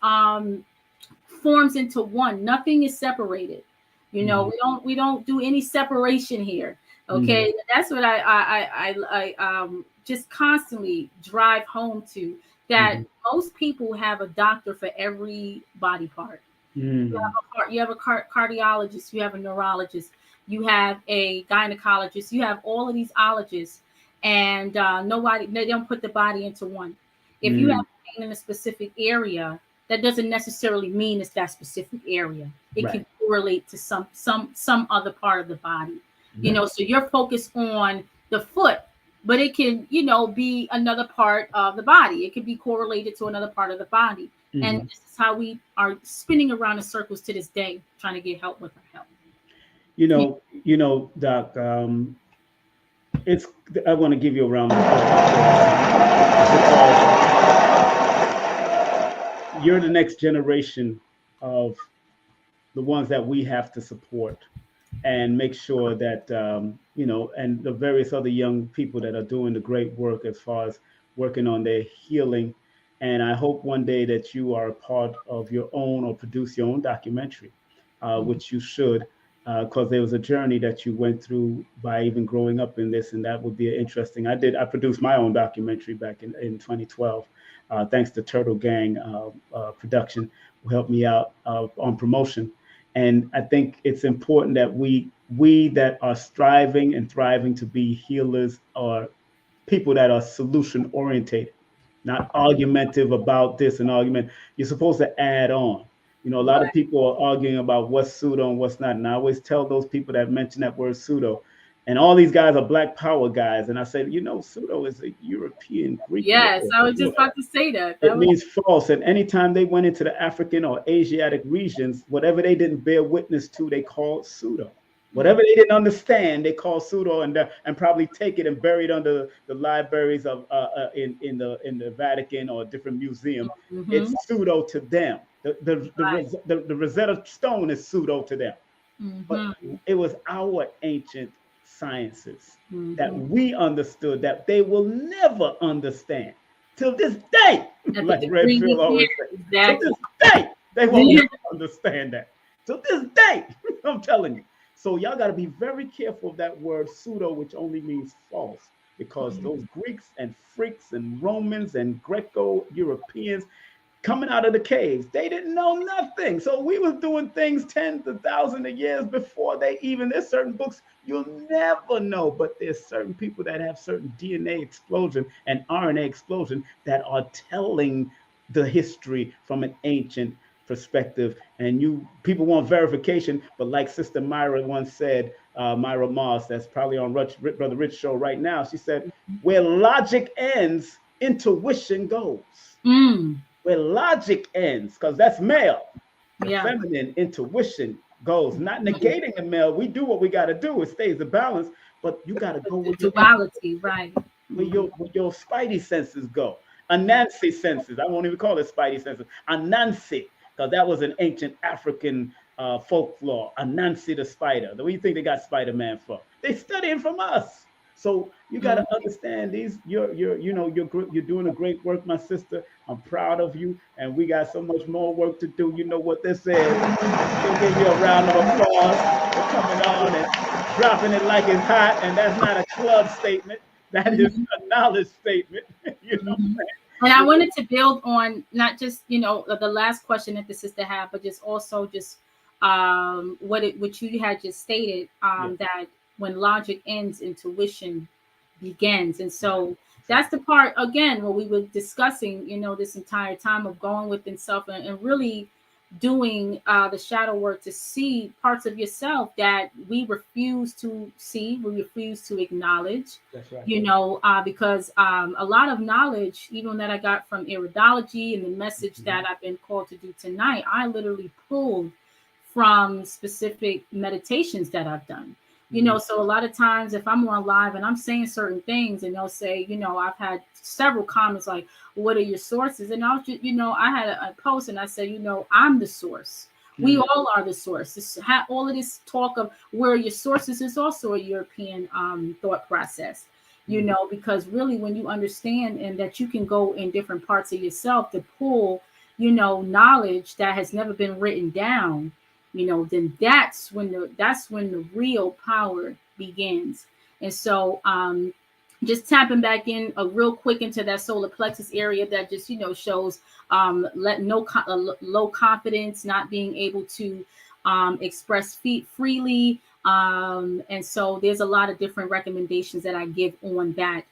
forms into one. Nothing is separated. You know, we don't do any separation here. Okay, that's what I just constantly drive home to, that most people have a doctor for every body part. You have a cardiologist, you have a neurologist, you have a gynecologist, you have all of these ologists, and they don't put the body into one. If you have pain in a specific area, that doesn't necessarily mean it's that specific area. It can correlate to some other part of the body. You know, so you're focused on the foot, but it can, you know, be another part of the body. It could be correlated to another part of the body. And this is how we are spinning around in circles to this day, trying to get help with our health. You know, Doc, I want to give you a round of applause. You're the next generation of the ones that we have to support and make sure that, you know, and the various other young people that are doing the great work as far as working on their healing. And I hope one day that you are a part of your own or produce your own documentary which you should, because there was a journey that you went through by even growing up in this, and that would be interesting. I produced my own documentary back in 2012, thanks to Turtle Gang Production, who helped me out on promotion. And I think it's important that we that are striving and thriving to be healers are people that are solution orientated, not argumentative about this and argument. You're supposed to add on. You know, a lot of people are arguing about what's pseudo and what's not. And I always tell those people that mention that word pseudo, and all these guys are Black Power guys. And I said, you know, pseudo is a European Greek Yes, word. I was just about to say that. It means false. And anytime they went into the African or Asiatic regions, whatever they didn't bear witness to, they called pseudo. Whatever they didn't understand, they call pseudo, and probably take it and bury it under the libraries of in the Vatican or a different museum. It's pseudo to them. The Rosetta Stone is pseudo to them. But it was our ancient sciences that we understood that they will never understand till this day. Like Redfield always says, exactly. to this day they won't never understand that. To this day, I'm telling you. So y'all got to be very careful of that word pseudo, which only means false, because those Greeks and freaks and Romans and Greco-Europeans coming out of the caves, they didn't know nothing. So we was doing things tens of thousands of years before they even. There's certain books you'll never know, but there's certain people that have certain DNA explosion and RNA explosion that are telling the history from an ancient perspective. And you people want verification, but like Sister Myra once said, Myra Moss, that's probably on Brother Rich show right now, she said, where logic ends, intuition goes. Where logic ends, because that's male, the feminine intuition goes, not negating the male. We do what we got to do, it stays the balance, but you got to go with the duality, right? Where your spidey senses go. Anansi senses, I won't even call it spidey senses, Anansi, because that was an ancient African folklore. Anansi the spider. What do you think they got Spider-Man for? They studying from us. So you got to understand these. You're doing a great work, my sister. I'm proud of you, and we got so much more work to do. You know what this is. We'll give you a round of applause for coming on and dropping it like it's hot. And that's not a club statement. That is a knowledge statement. You know what I'm saying? And I wanted to build on not just, the last question that the sister had, but just also just what you had just stated, that when logic ends, intuition begins. And so that's the part, again, what we were discussing, this entire time of going within self and really doing the shadow work to see parts of yourself that we refuse to see, we refuse to acknowledge. That's right. Because a lot of knowledge, even that I got from Iridology and the message that I've been called to do tonight, I literally pulled from specific meditations that I've done. So a lot of times if I'm on live and I'm saying certain things and they'll say, I've had several comments like, what are your sources? And I'll just, I had a post and I said, I'm the source. We all are the source. All of this talk of where are your sources is also a European thought process, because really when you understand and that you can go in different parts of yourself to pull, knowledge that has never been written down, then that's when the real power begins. And so just tapping back in real quick into that solar plexus area that just shows low confidence, not being able to express freely, and so there's a lot of different recommendations that I give on that,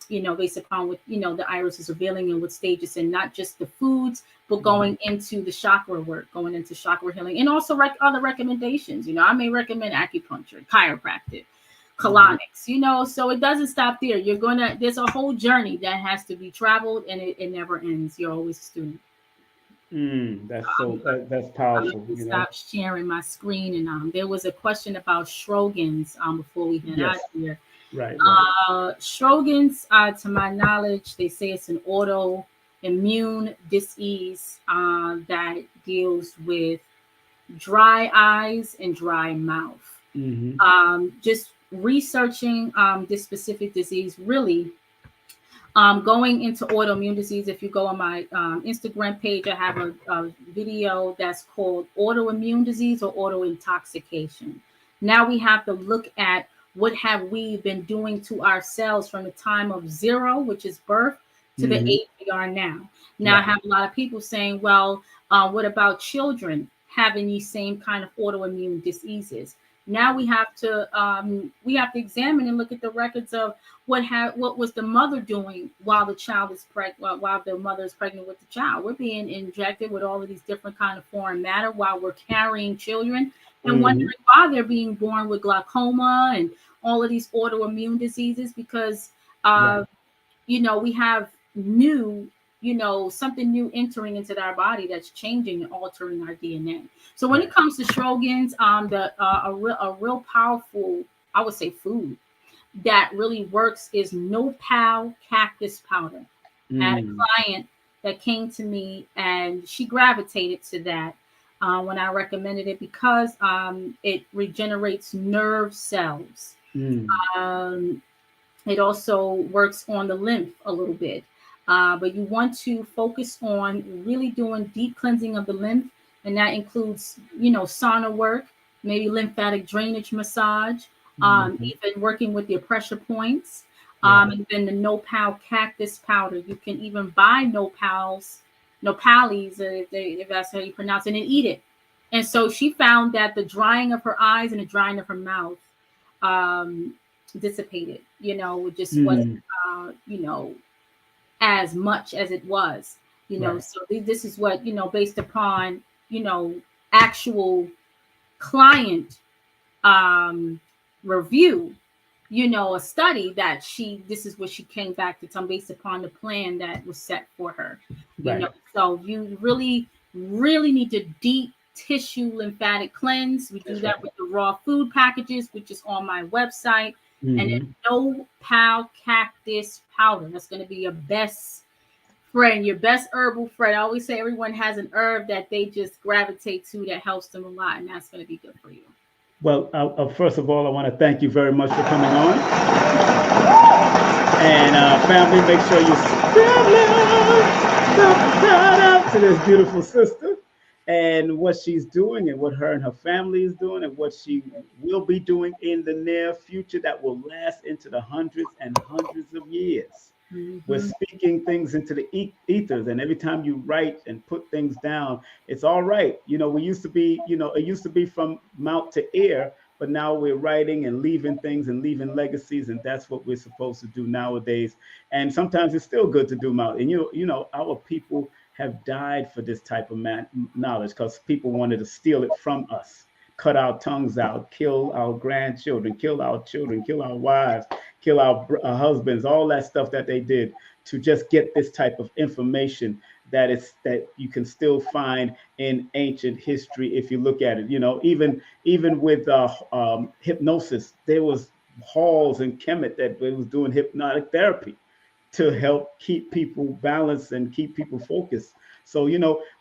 based upon what the iris is revealing and what stages, and not just the foods, but going into the chakra work, going into chakra healing, and also other recommendations. I may recommend acupuncture, chiropractic, colonics, so it doesn't stop there. There's a whole journey that has to be traveled, and it never ends. You're always a student. That's powerful. Stop sharing my screen, and there was a question about Sjogren's before we get out of here. Right. Sjogren's, to my knowledge, they say it's an autoimmune disease that deals with dry eyes and dry mouth. Just researching this specific disease, really, Going into autoimmune disease, if you go on my Instagram page, I have a video that's called autoimmune disease or auto intoxication. Now we have to look at what have we been doing to ourselves from the time of zero, which is birth, to the age we are now. Now I have a lot of people saying, well, what about children having these same kind of autoimmune diseases? Now we have to examine and look at the records of what was the mother doing while the child is pregnant, while the mother is pregnant with the child. We're being injected with all of these different kind of foreign matter while we're carrying children, and wondering why they're being born with glaucoma and all of these autoimmune diseases, because we have new, something new entering into our body that's changing and altering our DNA. So when it comes to Sjogren's, a real powerful, I would say, food that really works is nopal cactus powder. I had a client that came to me and she gravitated to that when I recommended it, because it regenerates nerve cells. It also works on the lymph a little bit. But you want to focus on really doing deep cleansing of the lymph. And that includes, sauna work, maybe lymphatic drainage massage, even working with your pressure points. And then the nopal cactus powder. You can even buy nopales, if that's how you pronounce it, and eat it. And so she found that the drying of her eyes and the drying of her mouth dissipated, just wasn't, as much as it was, So this is what, based upon, actual client review, a study that this is what she came back to tell me based upon the plan that was set for her, So you really, really need to deep tissue lymphatic cleanse. We do that with the raw food packages, which is on my website. And then nopal cactus powder. That's going to be your best friend, your best herbal friend. I always say everyone has an herb that they just gravitate to that helps them a lot, and that's going to be good for you. Well, first of all, I want to thank you very much for coming on. And family, make sure you shout out to this beautiful sister and what she's doing and what her and her family is doing and what she will be doing in the near future that will last into the hundreds and hundreds of years. We're speaking things into the ethers, and every time you write and put things down, it's all right. We used to be, it used to be from mouth to ear, but now we're writing and leaving things and leaving legacies, and that's what we're supposed to do nowadays. And sometimes it's still good to do mouth. And our people have died for this type of knowledge because people wanted to steal it from us, cut our tongues out, kill our grandchildren, kill our children, kill our wives, kill our husbands, all that stuff that they did to just get this type of information that you can still find in ancient history if you look at it. Even with hypnosis, there was halls in Kemet that was doing hypnotic therapy to help keep people balanced and keep people focused. So,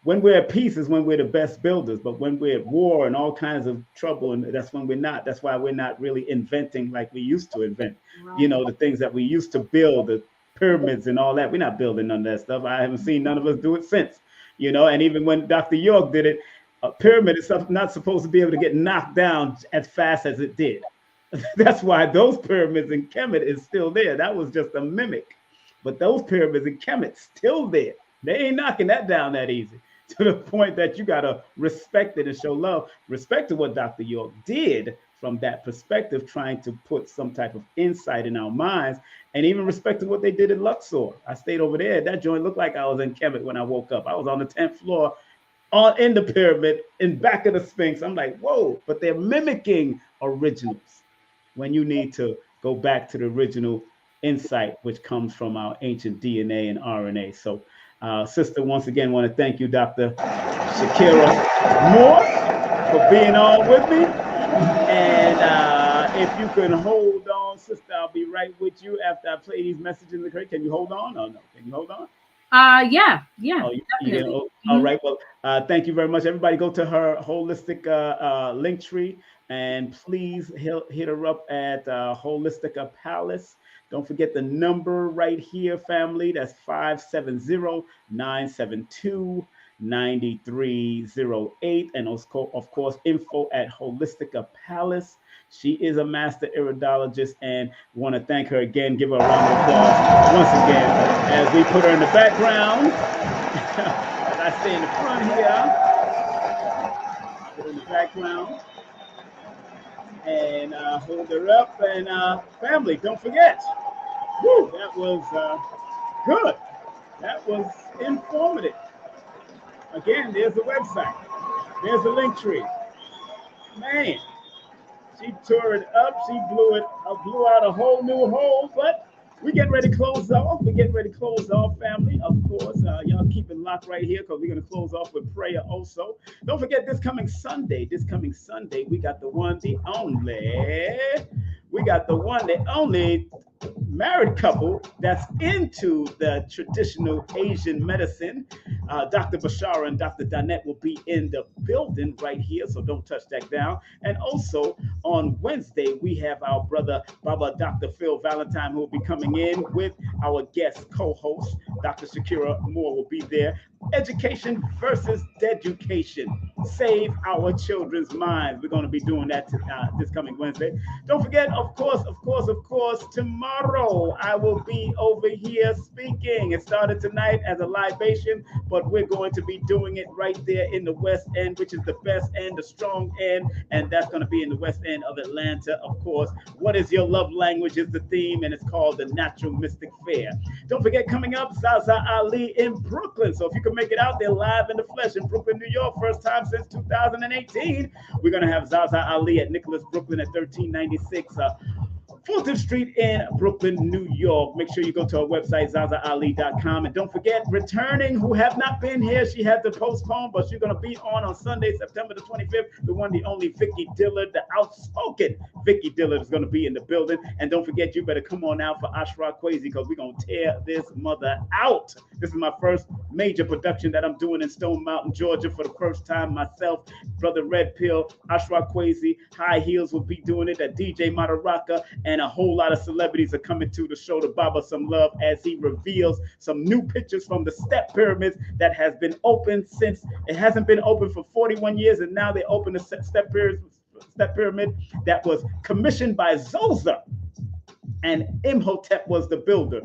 when we're at peace is when we're the best builders, but when we're at war and all kinds of trouble, and that's when we're not. That's why we're not really inventing like we used to invent, Right. The things that we used to build, the pyramids and all that. We're not building none of that stuff. I haven't seen none of us do it since, and even when Dr. York did it, a pyramid is not supposed to be able to get knocked down as fast as it did. That's why those pyramids in Kemet is still there. That was just a mimic. But those pyramids in Kemet still there. They ain't knocking that down that easy, to the point that you got to respect it and show love. Respect to what Dr. York did from that perspective, trying to put some type of insight in our minds, and even respect to what they did in Luxor. I stayed over there. That joint looked like I was in Kemet when I woke up. I was on the 10th floor in the pyramid in back of the Sphinx. I'm like, whoa, but they're mimicking originals when you need to go back to the original insight, which comes from our ancient DNA and RNA. So, sister, once again, want to thank you, Dr. Shakirah Moore, for being on with me. And if you can hold on, sister, I'll be right with you after I play these messages in the crate. Can you hold on or no? Can you hold on? Yeah, Oh, definitely. All right. Well, thank you very much. Everybody go to her holistic link tree, and please hit her up at Holistica Palace Don't forget the number right here, family. That's 570-972-9308. And of course, info at Holistica Palace. She is a master iridologist, and want to thank her again. Give her a round of applause once again as we put her in the background. As I stay in the front here, put her in the background, and hold her up. And family, don't forget. Woo, that was good. That was informative. Again, there's the website. There's the link tree. Man, she tore it up. She blew out a whole new hole. But we getting ready to close off. Family. Of course, y'all keep it locked right here because we're going to close off with prayer also. Don't forget this coming Sunday, we got the one, the only married couple that's into the traditional Asian medicine. Dr. Bashara and Dr. Danette will be in the building right here, so don't touch that down. And also on Wednesday, we have our brother Baba Dr. Phil Valentine, who will be coming in with our guest co-host, Dr. Shakirah Moore will be there. Education versus deducation. Save our children's minds. We're going to be doing that this coming Wednesday. Don't forget, of course, tomorrow I will be over here speaking. It started tonight as a libation, but we're going to be doing it right there in the West End, which is the best end, the strong end, and that's going to be in the West End of Atlanta, of course. What is your love language is the theme, and it's called the Natural Mystic Fair. Don't forget, coming up, Zaza Ali in Brooklyn. So if you can make it out there live in the flesh in Brooklyn, New York, first time since 2018, we're going to have Zaza Ali at Nicholas Brooklyn at 1396 Fulton Street in Brooklyn, New York. Make sure you go to our website, zazaali.com. And don't forget, returning, who have not been here, she had to postpone, but she's going to be on Sunday, September the 25th. The one, the only Vicky Dillard, the outspoken Vicky Dillard is going to be in the building. And don't forget, you better come on out for Shakirah F because we're going to tear this mother out. This is my first major production that I'm doing in Stone Mountain, Georgia for the first time. Myself, Brother Red Pill, Shakirah F, High Heels will be doing it, that DJ Madaraka, and a whole lot of celebrities are coming to the show to Baba some love as he reveals some new pictures from the step pyramids that has been open since it hasn't been open for 41 years, and now they open the step pyramid that was commissioned by Zosa, and Imhotep was the builder,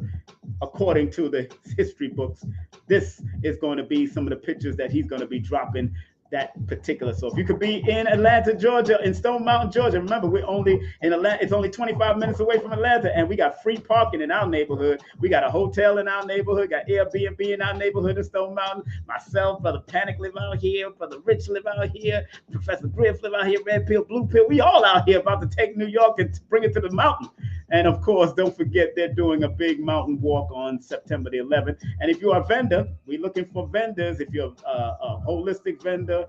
according to the history books. This is going to be some of the pictures that he's going to be dropping that particular. So if you could be in Atlanta, Georgia, in Stone Mountain, Georgia, remember we're only in Atlanta, it's only 25 minutes away from Atlanta, and we got free parking in our neighborhood. We got a hotel in our neighborhood, got Airbnb in our neighborhood in Stone Mountain. Myself, Brother Panic live out here, Brother Rich live out here, Professor Griff live out here, Red Pill, Blue Pill. We all out here about to take New York and bring it to the mountain. And of course, don't forget they're doing a big mountain walk on September the 11th. And if you're a vendor, we're looking for vendors. If you're a holistic vendor,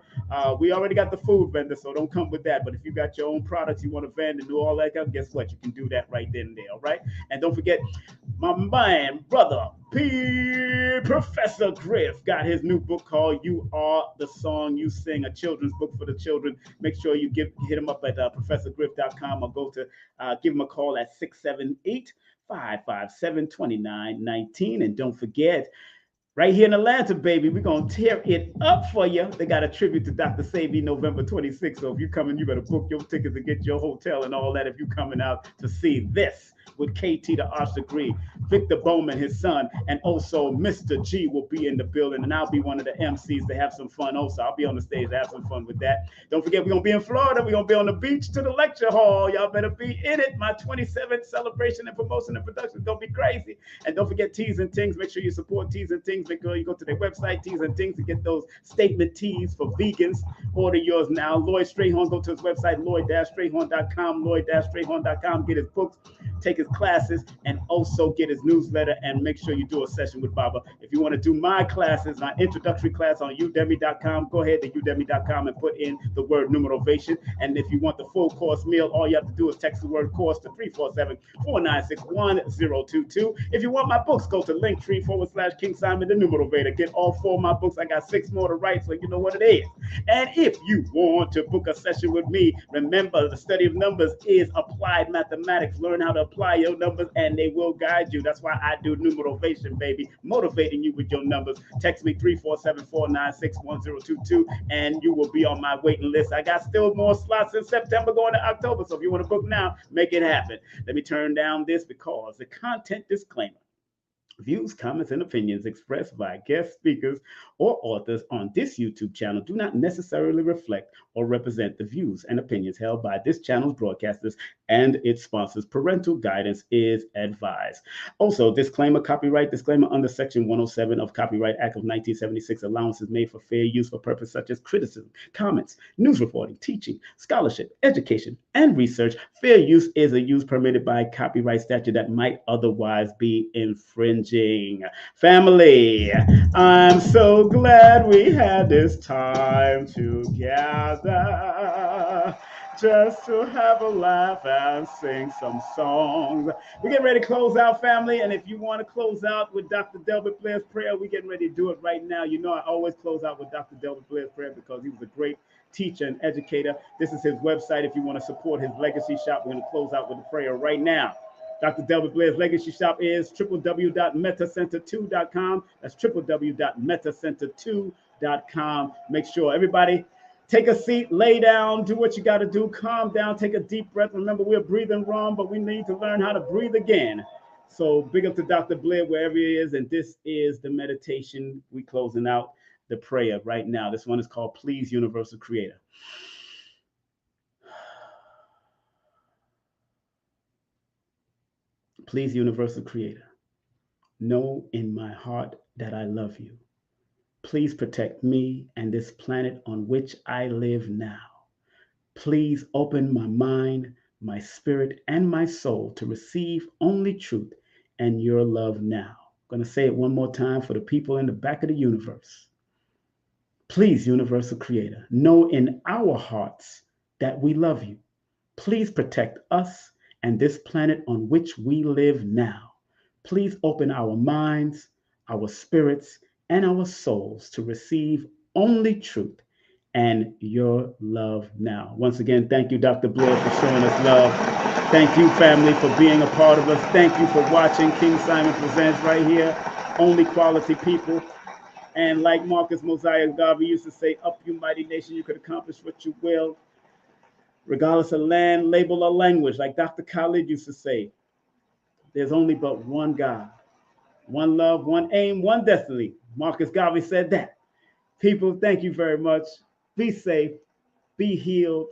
we already got the food vendor, so don't come with that. But if you got your own products you want to vend and do all that, guess what? You can do that right then and there, all right? And don't forget, my man, brother, Professor Griff got his new book called You Are the Song You Sing, a children's book for the children. Make sure you hit him up at professorgriff.com or go to give him a call at 678-557-2919. And don't forget, right here in Atlanta, baby, we're going to tear it up for you. They got a tribute to Dr. Sabi November 26th. So if you're coming, you better book your tickets and get your hotel and all that if you're coming out to see this with KT the Arts Degree, Victor Bowman, his son, and also Mr. G will be in the building, and I'll be one of the MCs to have some fun also. I'll be on the stage to have some fun with that. Don't forget, we're going to be in Florida. We're going to be on the beach to the lecture hall. Y'all better be in it. My 27th celebration and promotion and production is going to be crazy. And don't forget Teas and Tings. Make sure you support Teas and Tings. Make sure you go to their website, Teas and Tings, to get those statement teas for vegans. Order yours now. Lloyd Strayhorn, go to his website, lloyd-strayhorn.com, lloyd-strayhorn.com. Get his books, take his classes, and also get his newsletter, and make sure you do a session with Baba. If you want to do my classes, my introductory class on udemy.com, go ahead to udemy.com and put in the word numerovation. And if you want the full course meal, all you have to do is text the word course to 347-496-1022. If you want my books, go to linktree/King Simon the Numerovator. Get all 4 of my books. I got 6 more to write, so you know what it is. And if you want to book a session with me, remember the study of numbers is applied mathematics. Learn how to apply apply your numbers and they will guide you. That's why I do numerovation, baby, motivating you with your numbers. Text me 347-496-1022 and you will be on my waiting list. I got still more slots in September going to October. So if you want to book now, make it happen. Let me turn down this because the content disclaimer. Views, comments, and opinions expressed by guest speakers or authors on this YouTube channel do not necessarily reflect or represent the views and opinions held by this channel's broadcasters and its sponsors. Parental guidance is advised. Also, disclaimer, copyright disclaimer under Section 107 of Copyright Act of 1976. Allowances made for fair use for purposes such as criticism, comments, news reporting, teaching, scholarship, education, and research. Fair use is a use permitted by copyright statute that might otherwise be infringing. Family, I'm so glad we had this time together just to have a laugh and sing some songs. We're getting ready to close out, family, and if you want to close out with Dr. Delbert Blair's prayer, we're getting ready to do it right now. You know I always close out with Dr. Delbert Blair's prayer because he was a great teacher and educator. This is his website. If you want to support his legacy shop, we're going to close out with a prayer right now. Dr. Delbert Blair's legacy shop is www.metacenter2.com. That's www.metacenter2.com. Make sure everybody take a seat, lay down, do what you got to do, calm down, take a deep breath. Remember, we're breathing wrong, but we need to learn how to breathe again. So big up to Dr. Blair wherever he is. And this is the meditation. We closing out the prayer right now. This one is called Please, Universal Creator. Please, Universal Creator, know in my heart that I love you. Please protect me and this planet on which I live now. Please open my mind, my spirit, and my soul to receive only truth and your love now. I'm going to say it one more time for the people in the back of the universe. Please, Universal Creator, know in our hearts that we love you. Please protect us and this planet on which we live now. Please open our minds, our spirits, and our souls to receive only truth and your love now. Once again, thank you, Dr. Blair, for showing us love. Thank you, family, for being a part of us. Thank you for watching King Simon Presents right here. Only quality people. And like Marcus Mosiah Garvey used to say, up you mighty nation, you could accomplish what you will, regardless of land, label, or language. Like Dr. Khalid used to say, there's only but one God, one love, one aim, one destiny. Marcus Garvey said that. People, thank you very much. Be safe, be healed,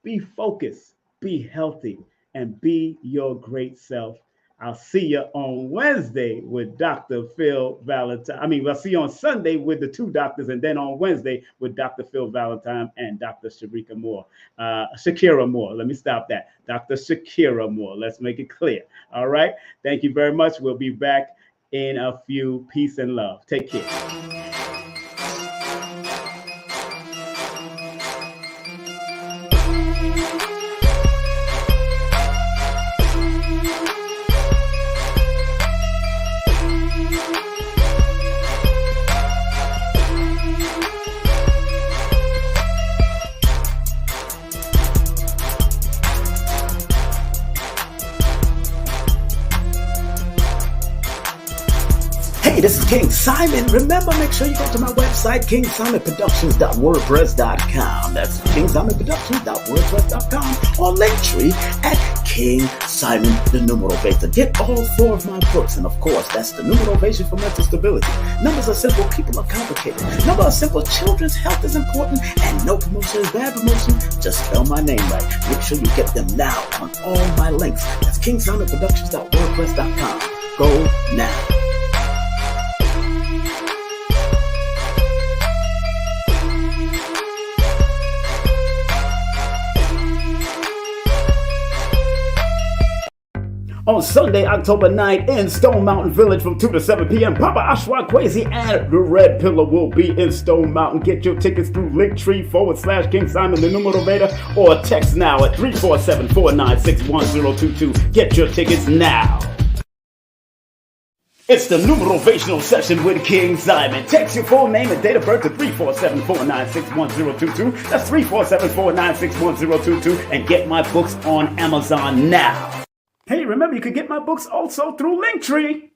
be focused, be healthy, and be your great self. I'll see you on Wednesday with Dr. Phil Valentine. I'll see you on Sunday with the two doctors, and then on Wednesday with Dr. Phil Valentine and Dr. Shakirah Moore. Let me stop that. Dr. Shakirah Moore. Let's make it clear. All right. Thank you very much. We'll be back in a few. Peace and love. Take care. Hey, this is King Simon. Remember, make sure you go to my website, kingsimonproductions.wordpress.com. That's kingsimonproductions.wordpress.com, or Linktree at King Simon the Numeral Beta. Get all 4 of my books, and of course, that's the Numerology for Mental Stability. Numbers are simple, people are complicated. Number are simple, children's health is important, and no promotion is bad promotion. Just spell my name right. Make sure you get them now on all my links. That's kingsimonproductions.wordpress.com. Go now. On Sunday, October 9th in Stone Mountain Village from 2 to 7 p.m. Papa Ashwa Kwesi and the Red Pillar will be in Stone Mountain. Get your tickets through Linktree /King Simon the Numero Beta or text now at 347-496-1022. Get your tickets now. It's the Numerovational session with King Simon. Text your full name and date of birth to 347-496-1022. That's 347-496-1022 and get my books on Amazon now. Hey, remember, you can get my books also through Linktree.